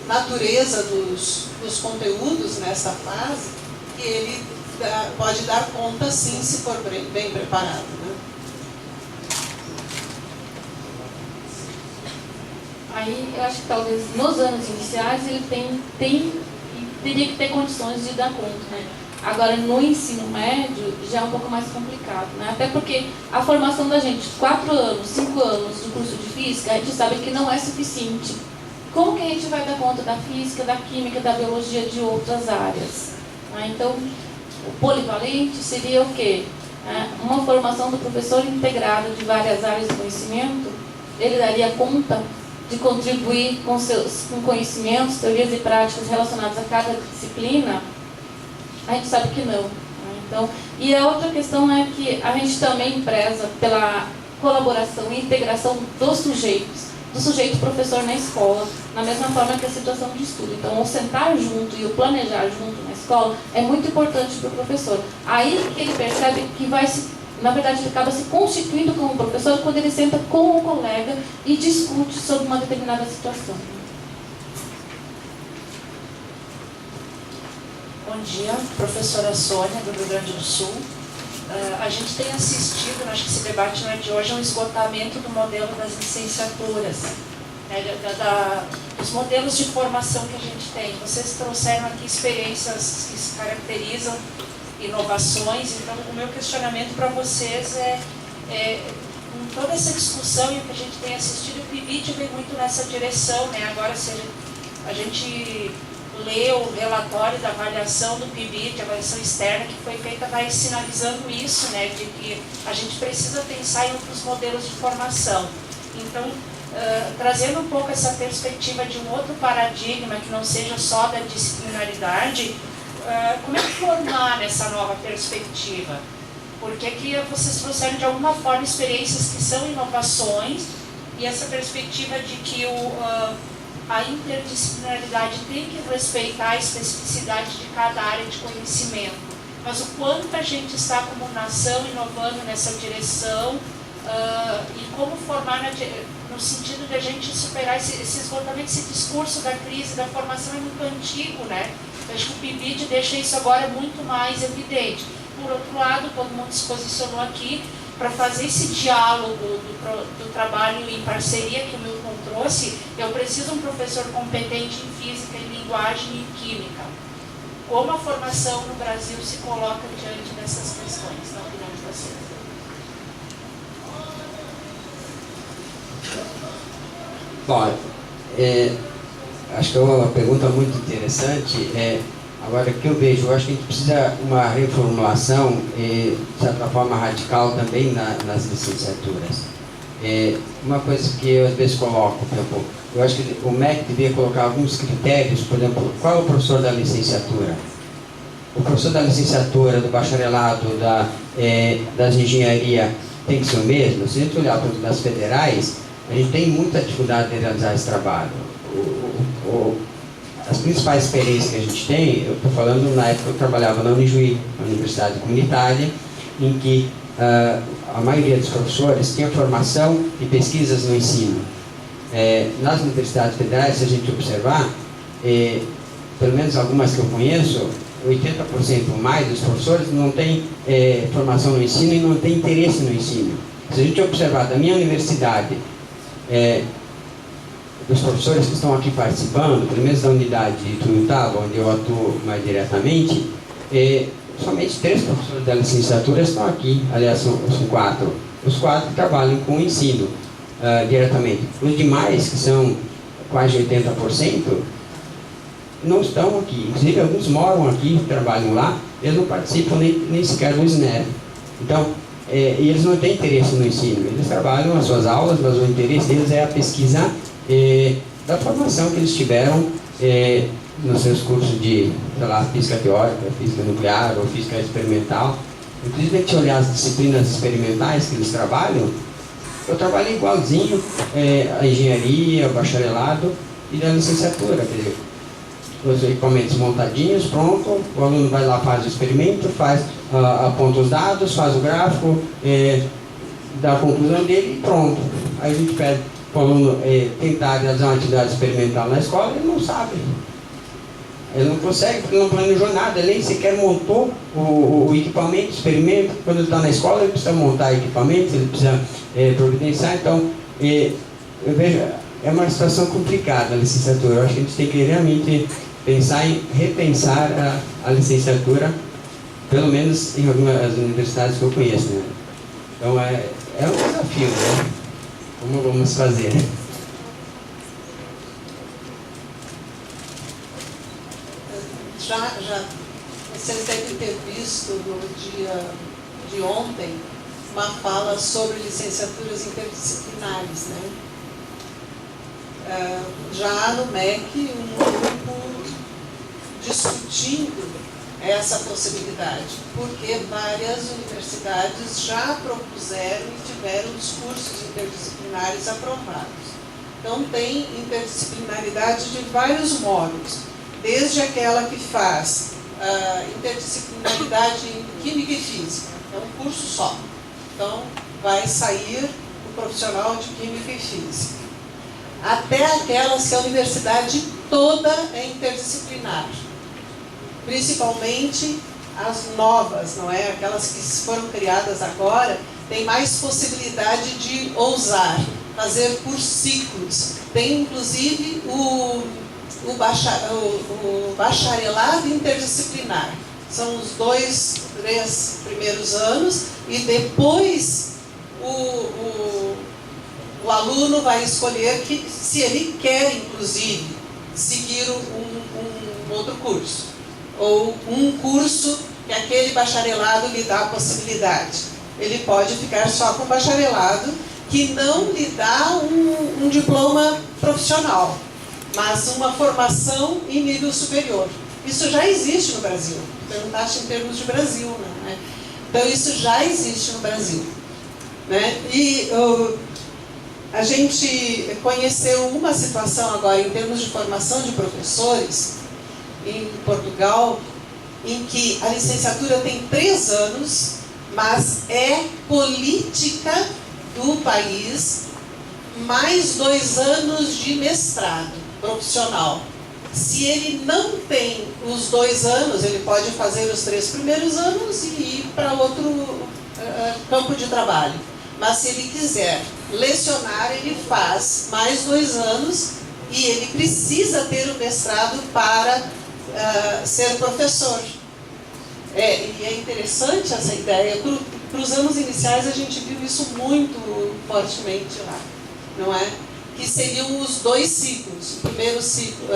natureza dos conteúdos nessa fase, que ele pode dar conta, sim, se for bem preparado. Né? Aí, eu acho que talvez nos anos iniciais ele teria que ter condições de dar conta, né? Agora, no ensino médio, já é um pouco mais complicado, né? Até porque a formação da gente, 4 anos, 5 anos do curso de física, a gente sabe que não é suficiente. Como que a gente vai dar conta da física, da química, da biologia de outras áreas? Então, o polivalente seria o quê? uma formação do professor integrada de várias áreas de conhecimento, ele daria conta de contribuir com conhecimentos, teorias e práticas relacionadas a cada disciplina? A gente sabe que não. Então, e a outra questão é que a gente também preza pela colaboração e integração dos sujeitos, do sujeito professor na escola, na mesma forma que a situação de estudo. Então, o sentar junto e o planejar junto na escola é muito importante para o professor. Aí que ele percebe que na verdade, ele acaba se constituindo como professor quando ele senta com o colega e discute sobre uma determinada situação. Bom dia, professora Sônia, do Rio Grande do Sul. A gente tem assistido, acho que esse debate não é de hoje, um esgotamento do modelo das licenciaturas, dos modelos de formação que a gente tem. Vocês trouxeram aqui experiências que se caracterizam, inovações, então o meu questionamento para vocês com toda essa discussão e o que a gente tem assistido, o PIBID vem muito nessa direção, né? Agora, se a gente lê o relatório da avaliação do PIBID, a avaliação externa que foi feita, vai sinalizando isso, né, de que a gente precisa pensar em outros modelos de formação. Então, trazendo um pouco essa perspectiva de um outro paradigma que não seja só da disciplinaridade, como é que formar nessa nova perspectiva? Porque que vocês trouxeram de alguma forma experiências que são inovações e essa perspectiva de que a interdisciplinaridade tem que respeitar a especificidade de cada área de conhecimento. Mas o quanto a gente está como nação inovando nessa direção e como formar no sentido de a gente superar esse esgotamento, esse discurso da crise, da formação é muito antigo, né? Eu acho que o PIBID deixa isso agora muito mais evidente. Por outro lado, todo mundo se posicionou aqui para fazer esse diálogo do trabalho em parceria que o Milton trouxe. Eu preciso de um professor competente em física, em linguagem e em química. Como a formação no Brasil se coloca diante dessas questões, na opinião de vocês? Bom, acho que é uma pergunta muito interessante. Agora, o que eu vejo, eu acho que a gente precisa uma reformulação, de certa forma radical também nas licenciaturas. Uma coisa que eu às vezes coloco, por exemplo, eu acho que o MEC deveria colocar alguns critérios, por exemplo, qual é o professor da licenciatura? O professor da licenciatura, do bacharelado, das engenharia, tem que ser o mesmo? Se a gente olhar para as federais, a gente tem muita dificuldade de realizar esse trabalho. As principais experiências que a gente tem, eu estou falando na época que eu trabalhava na Unijuí, na Universidade Comunitária, em que a maioria dos professores tinha formação e pesquisas no ensino. Nas universidades federais, se a gente observar, pelo menos algumas que eu conheço, 80% ou mais dos professores não têm formação no ensino e não têm interesse no ensino. Se a gente observar da minha universidade, dos professores que estão aqui participando, pelo menos da unidade de Tuiutaba, onde eu atuo mais diretamente, somente 3 professores da licenciatura estão aqui, aliás, são 4. Os 4 trabalham com o ensino diretamente. Os demais, que são quase 80%, não estão aqui. Inclusive, alguns moram aqui, trabalham lá, eles não participam nem sequer do SNEP. Então, e eles não têm interesse no ensino. Eles trabalham as suas aulas, mas o interesse deles é a pesquisa da formação que eles tiveram nos seus cursos de, sei lá, física teórica, física nuclear ou física experimental. Inclusive, a gente olhar as disciplinas experimentais que eles trabalham, eu trabalho igualzinho a engenharia, o bacharelado e da licenciatura. Quer dizer, os equipamentos montadinhos, pronto, o aluno vai lá, faz o experimento, aponta os dados, faz o gráfico, dá a conclusão dele e pronto. Aí a gente pede para o aluno tentar realizar uma atividade experimental na escola, ele não sabe. Ele não consegue, porque ele não planejou nada, ele nem sequer montou o equipamento, o experimento. Quando ele está na escola, ele precisa montar equipamentos, ele precisa providenciar. Então, eu vejo, é uma situação complicada a licenciatura. Eu acho que a gente tem que realmente pensar em repensar a licenciatura, pelo menos em algumas universidades que eu conheço, né? Então, é um desafio, né? Como vamos fazer? Já vocês devem ter visto no dia de ontem uma fala sobre licenciaturas interdisciplinares, né? Já no MEC, um grupo discutindo essa possibilidade, porque várias universidades já propuseram e tiveram os cursos interdisciplinares aprovados. Então, tem interdisciplinaridade de vários modos, desde aquela que faz interdisciplinaridade em Química e Física, é um curso só. Então, vai sair o profissional de Química e Física. Até aquelas que a universidade toda é interdisciplinar. Principalmente as novas, não é? Aquelas que foram criadas agora, tem mais possibilidade de ousar, fazer por ciclos. Tem, inclusive, o bacharelado interdisciplinar. São os 2, 3 primeiros anos e depois o aluno vai escolher se ele quer, inclusive, seguir um outro curso. Ou um curso que aquele bacharelado lhe dá a possibilidade. Ele pode ficar só com bacharelado, que não lhe dá um diploma profissional, mas uma formação em nível superior. Isso já existe no Brasil. Perguntaste em termos de Brasil, né? Então, isso já existe no Brasil, né? E a gente conheceu uma situação agora, em termos de formação de professores, em Portugal, em que a licenciatura tem 3 anos, mas é política do país, mais 2 anos de mestrado profissional. Se ele não tem os 2 anos, ele pode fazer os 3 primeiros anos e ir para outro campo de trabalho. Mas se ele quiser lecionar, ele faz mais 2 anos e ele precisa ter o mestrado para ser professor. E é interessante essa ideia. Para os anos iniciais a gente viu isso muito fortemente lá, não é? Que seriam os 2 ciclos. O primeiro ciclo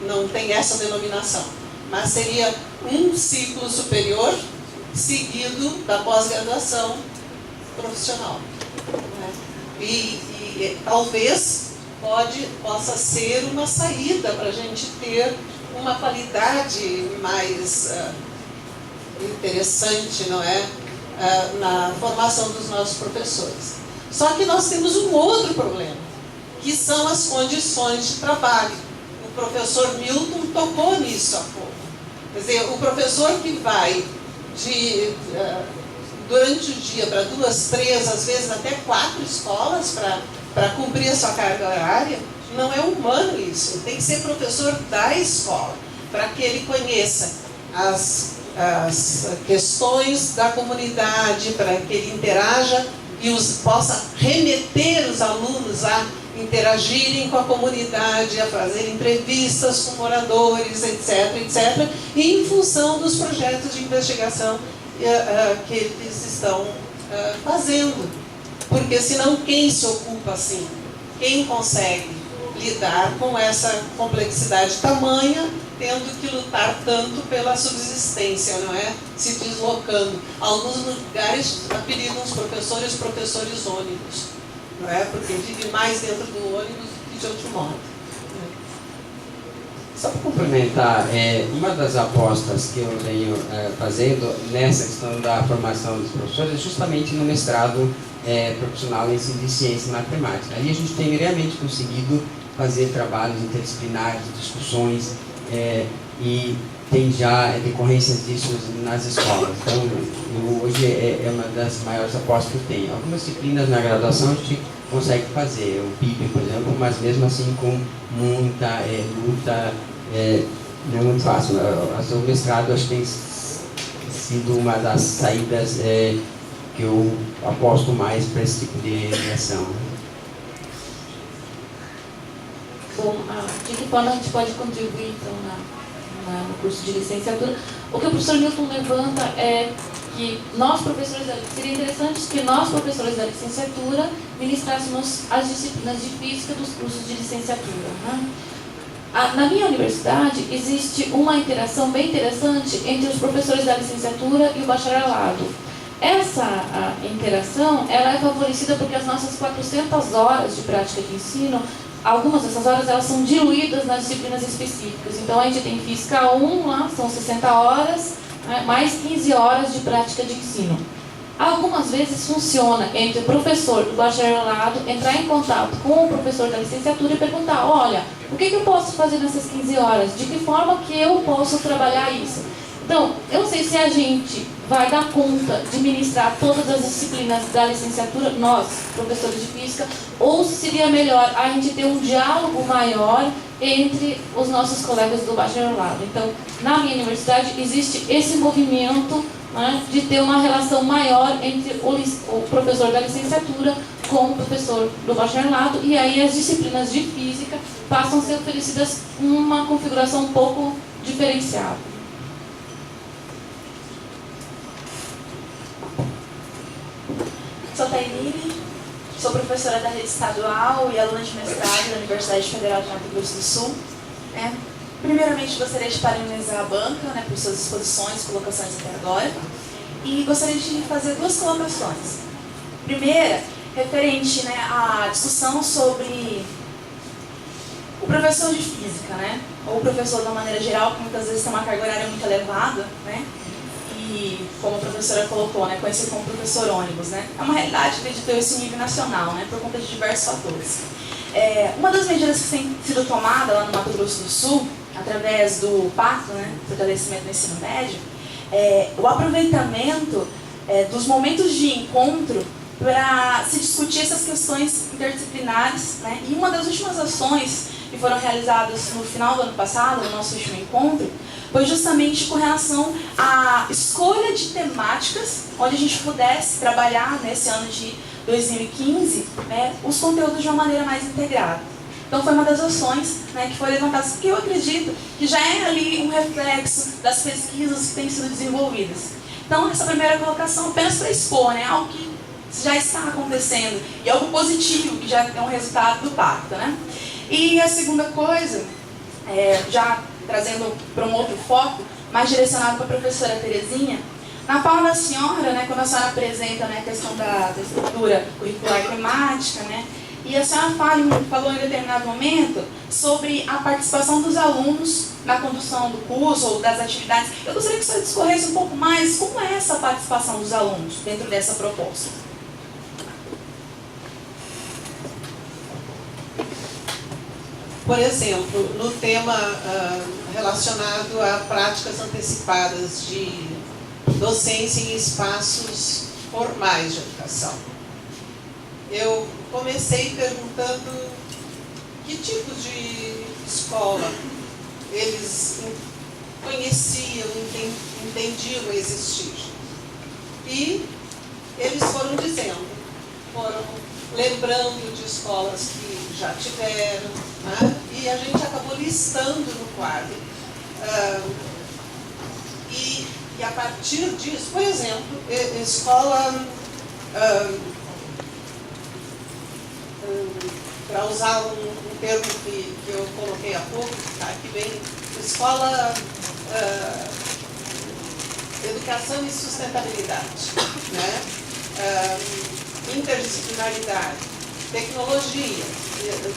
não tem essa denominação, mas seria um ciclo superior seguido da pós-graduação profissional, né? E talvez possa ser uma saída para a gente ter uma qualidade mais interessante, não é? Na formação dos nossos professores. Só que nós temos um outro problema, que são as condições de trabalho. O professor Milton tocou nisso há pouco. Quer dizer, o professor que vai durante o dia para 2, 3, às vezes até 4 escolas para cumprir a sua carga horária, não é humano isso. Tem que ser professor da escola, para que ele conheça as questões da comunidade, para que ele interaja e possa remeter os alunos a interagirem com a comunidade, a fazer entrevistas com moradores, etc., etc., e em função dos projetos de investigação que eles estão fazendo. Porque senão quem se ocupa assim? Quem consegue lidar com essa complexidade tamanha, tendo que lutar tanto pela subsistência, não é? Se deslocando. Alguns lugares apelidam os professores ônibus, não é? Porque vivem mais dentro do ônibus do que de outro modo. Só para complementar, uma das apostas que eu venho fazendo nessa questão da formação dos professores é justamente no mestrado profissional em ensino de ciência e matemática. Aí a gente tem realmente conseguido fazer trabalhos interdisciplinares, discussões, e tem já decorrências disso nas escolas. Então, hoje é uma das maiores apostas que eu tenho. Algumas disciplinas na graduação a gente consegue fazer, o PIB, por exemplo, mas mesmo assim com muita luta, não é muito fácil. O mestrado acho que tem sido uma das saídas que eu aposto mais para esse tipo de ação. Bom, de que forma a gente pode contribuir, então, no curso de licenciatura? O que o professor Milton levanta é que seria interessante que nós, professores da licenciatura, ministrássemos as disciplinas de física dos cursos de licenciatura, né? Na minha universidade existe uma interação bem interessante entre os professores da licenciatura e o bacharelado. Essa interação ela é favorecida porque as nossas 400 horas de prática de ensino, algumas dessas horas elas são diluídas nas disciplinas específicas. Então a gente tem Física 1 lá, são 60 horas, mais 15 horas de prática de ensino. Algumas vezes funciona entre o professor do bacharelado entrar em contato com o professor da licenciatura e perguntar, olha, o que eu posso fazer nessas 15 horas? De que forma que eu posso trabalhar isso? Então, eu não sei se a gente vai dar conta de ministrar todas as disciplinas da licenciatura, nós, professores de física, ou se seria melhor a gente ter um diálogo maior entre os nossos colegas do bacharelado. Então, na minha universidade existe esse movimento, né, de ter uma relação maior entre o professor da licenciatura com o professor do bacharelado, e aí as disciplinas de física passam a ser oferecidas uma configuração um pouco diferenciada. Sou Tainine, sou professora da rede estadual e aluna de mestrado da Universidade Federal de Mato Grosso do Sul. Primeiramente, gostaria de parabenizar a banca, né, por suas exposições, colocações até agora. E gostaria de fazer duas colocações. Primeira, referente, né, à discussão sobre o professor de física, né, ou o professor de uma maneira geral, que muitas vezes tem uma carga horária muito elevada, né, e como a professora colocou, né, conhecido como professor ônibus, né, é uma realidade, acredito eu, esse nível nacional, né, por conta de diversos fatores. Uma das medidas que tem sido tomada lá no Mato Grosso do Sul, através do pacto, né, fortalecimento do ensino médio, o aproveitamento dos momentos de encontro para se discutir essas questões interdisciplinares, né, e uma das últimas ações que foram realizadas no final do ano passado, no nosso último encontro, foi justamente com relação à escolha de temáticas onde a gente pudesse trabalhar nesse ano de 2015, né, os conteúdos de uma maneira mais integrada. Então foi uma das ações, né, que foi levantada, que eu acredito que já é ali um reflexo das pesquisas que têm sido desenvolvidas. Então essa primeira colocação apenas para expor, né, algo que já está acontecendo e algo positivo, que já é um resultado do pacto, né? E a segunda coisa, já trazendo para um outro foco, mais direcionado para a professora Terezinha, na fala da senhora, né, quando a senhora apresenta, né, a questão da estrutura curricular temática, né, e a senhora falou em determinado momento sobre a participação dos alunos na condução do curso ou das atividades. Eu gostaria que a senhora discorresse um pouco mais como é essa participação dos alunos dentro dessa proposta. Por exemplo, no tema relacionado a práticas antecipadas de docência em espaços formais de educação. Eu comecei perguntando que tipo de escola eles conheciam, entendiam existir. E eles foram dizendo, foram lembrando de escolas que já tiveram, né? E a gente acabou listando no quadro. E a partir disso, por exemplo, escola, para usar um termo que eu coloquei há pouco, tá aqui bem, escola, educação e sustentabilidade, né? Interdisciplinaridade, tecnologia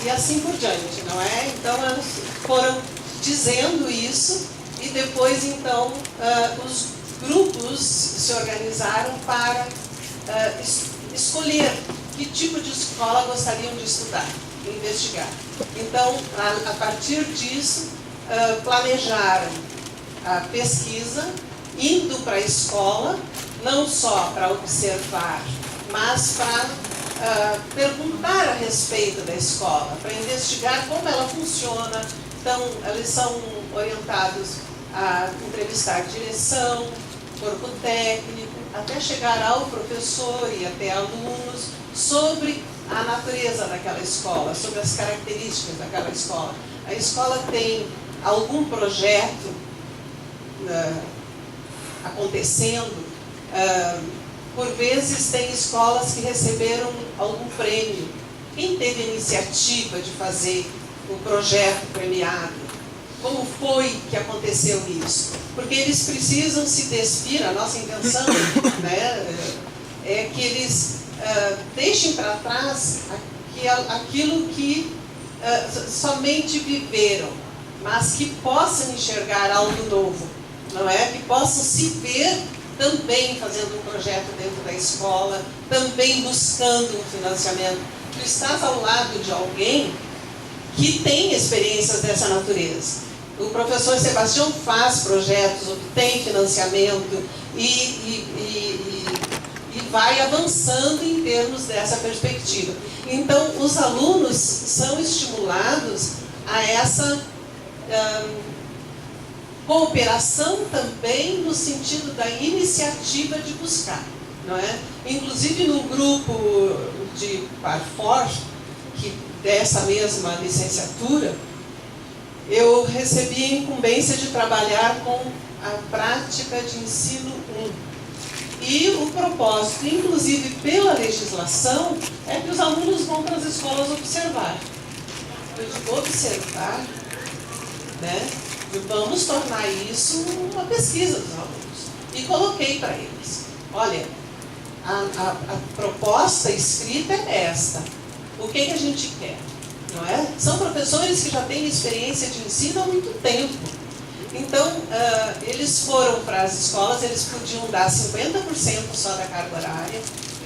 e assim por diante, não é? Então elas foram dizendo isso e depois então os grupos se organizaram para escolher que tipo de escola gostariam de estudar, investigar. Então, a partir disso, planejaram a pesquisa, indo para a escola, não só para observar, mas para perguntar a respeito da escola, para investigar como ela funciona. Então, eles são orientados a entrevistar direção, corpo técnico, até chegar ao professor e até alunos, sobre a natureza daquela escola, sobre as características daquela escola. A escola tem algum projeto acontecendo, por vezes tem escolas que receberam algum prêmio. Quem teve a iniciativa de fazer o projeto premiado? como foi que aconteceu isso. Porque eles precisam se despir, a nossa intenção, né, é que eles deixem para trás aquilo que somente viveram, mas que possam enxergar algo novo, não é? Que possam se ver também fazendo um projeto dentro da escola, também buscando um financiamento. Tu estás ao lado de alguém que tem experiências dessa natureza. O professor Sebastião faz projetos, obtém financiamento e vai avançando em termos dessa perspectiva. Então, os alunos são estimulados a essa cooperação também no sentido da iniciativa de buscar, não é? Inclusive no grupo de Parfor, que dessa mesma licenciatura, eu recebi a incumbência de trabalhar com a prática de ensino 1. E o propósito, inclusive pela legislação, é que os alunos vão para as escolas observar. Eu digo observar, né? E vamos tornar isso uma pesquisa dos alunos. E coloquei para eles, olha, a proposta escrita é esta. O que a gente quer? Não é? São professores que já têm experiência de ensino há muito tempo. Então, eles foram para as escolas, eles podiam dar 50% só da carga horária.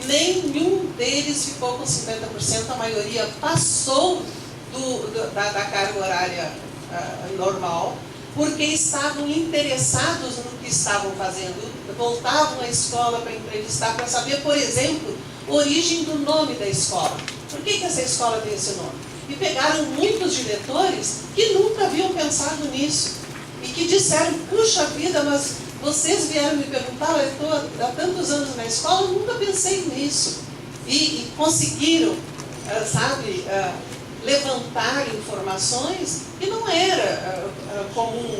Nenhum deles ficou com 50%, a maioria passou da carga horária normal, porque estavam interessados no que estavam fazendo. Voltavam à escola para entrevistar, para saber, por exemplo, a origem do nome da escola. Por que essa escola tem esse nome? E pegaram muitos diretores que nunca haviam pensado nisso. E que disseram, puxa vida, mas vocês vieram me perguntar, eu estou há tantos anos na escola, eu nunca pensei nisso. E conseguiram, sabe, levantar informações que não era comum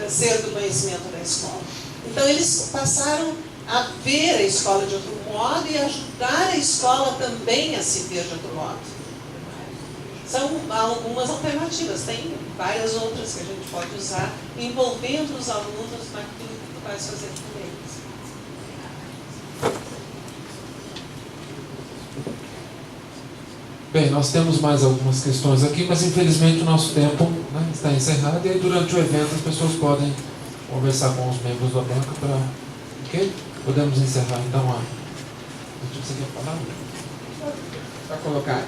ser do conhecimento da escola. Então eles passaram a ver a escola de outro modo e ajudar a escola também a se ver de outro modo. São algumas alternativas, tem várias outras que a gente pode usar, envolvendo os alunos naquilo que tu vais fazer com eles. Bem, nós temos mais algumas questões aqui, mas infelizmente o nosso tempo, né, está encerrado, e aí durante o evento as pessoas podem conversar com os membros da banca para... Ok? Podemos encerrar então a... O que você quer falar? Para colocar...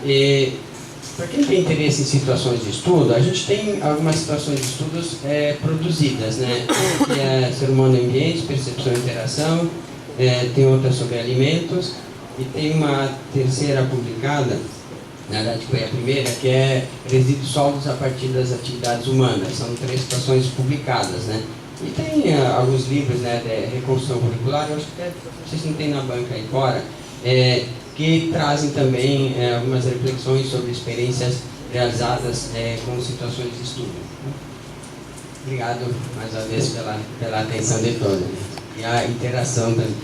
Para quem tem interesse em situações de estudo, a gente tem algumas situações de estudos produzidas, né? Que é Ser Humano e Ambiente, Percepção e Interação, tem outra sobre alimentos, e tem uma terceira publicada, na verdade foi a primeira, que é Resíduos Sólidos a partir das atividades humanas. São 3 situações publicadas, né? E tem alguns livros, né, de reconstrução curricular, eu acho que não sei se não tem na banca aí fora, que trazem também algumas reflexões sobre experiências realizadas com situações de estudo. Obrigado mais uma vez pela atenção de todos, né? E a interação também.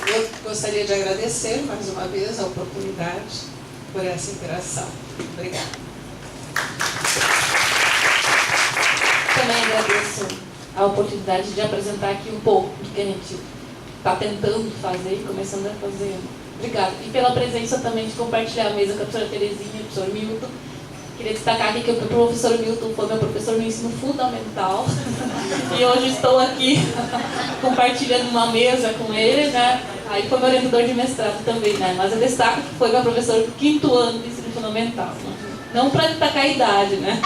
Eu gostaria de agradecer mais uma vez a oportunidade por essa interação. Obrigada. Também agradeço a oportunidade de apresentar aqui um pouco do que a gente está tentando fazer e começando a fazer. Obrigada. E pela presença também de compartilhar a mesa com a professora Terezinha e o professor Milton. Queria destacar aqui que o professor Milton foi meu professor no ensino fundamental e hoje estou aqui compartilhando uma mesa com ele, né? Aí foi meu orientador de mestrado também, né? Mas eu destaco que foi meu professor do 5º ano do ensino fundamental. Não para destacar a idade, né?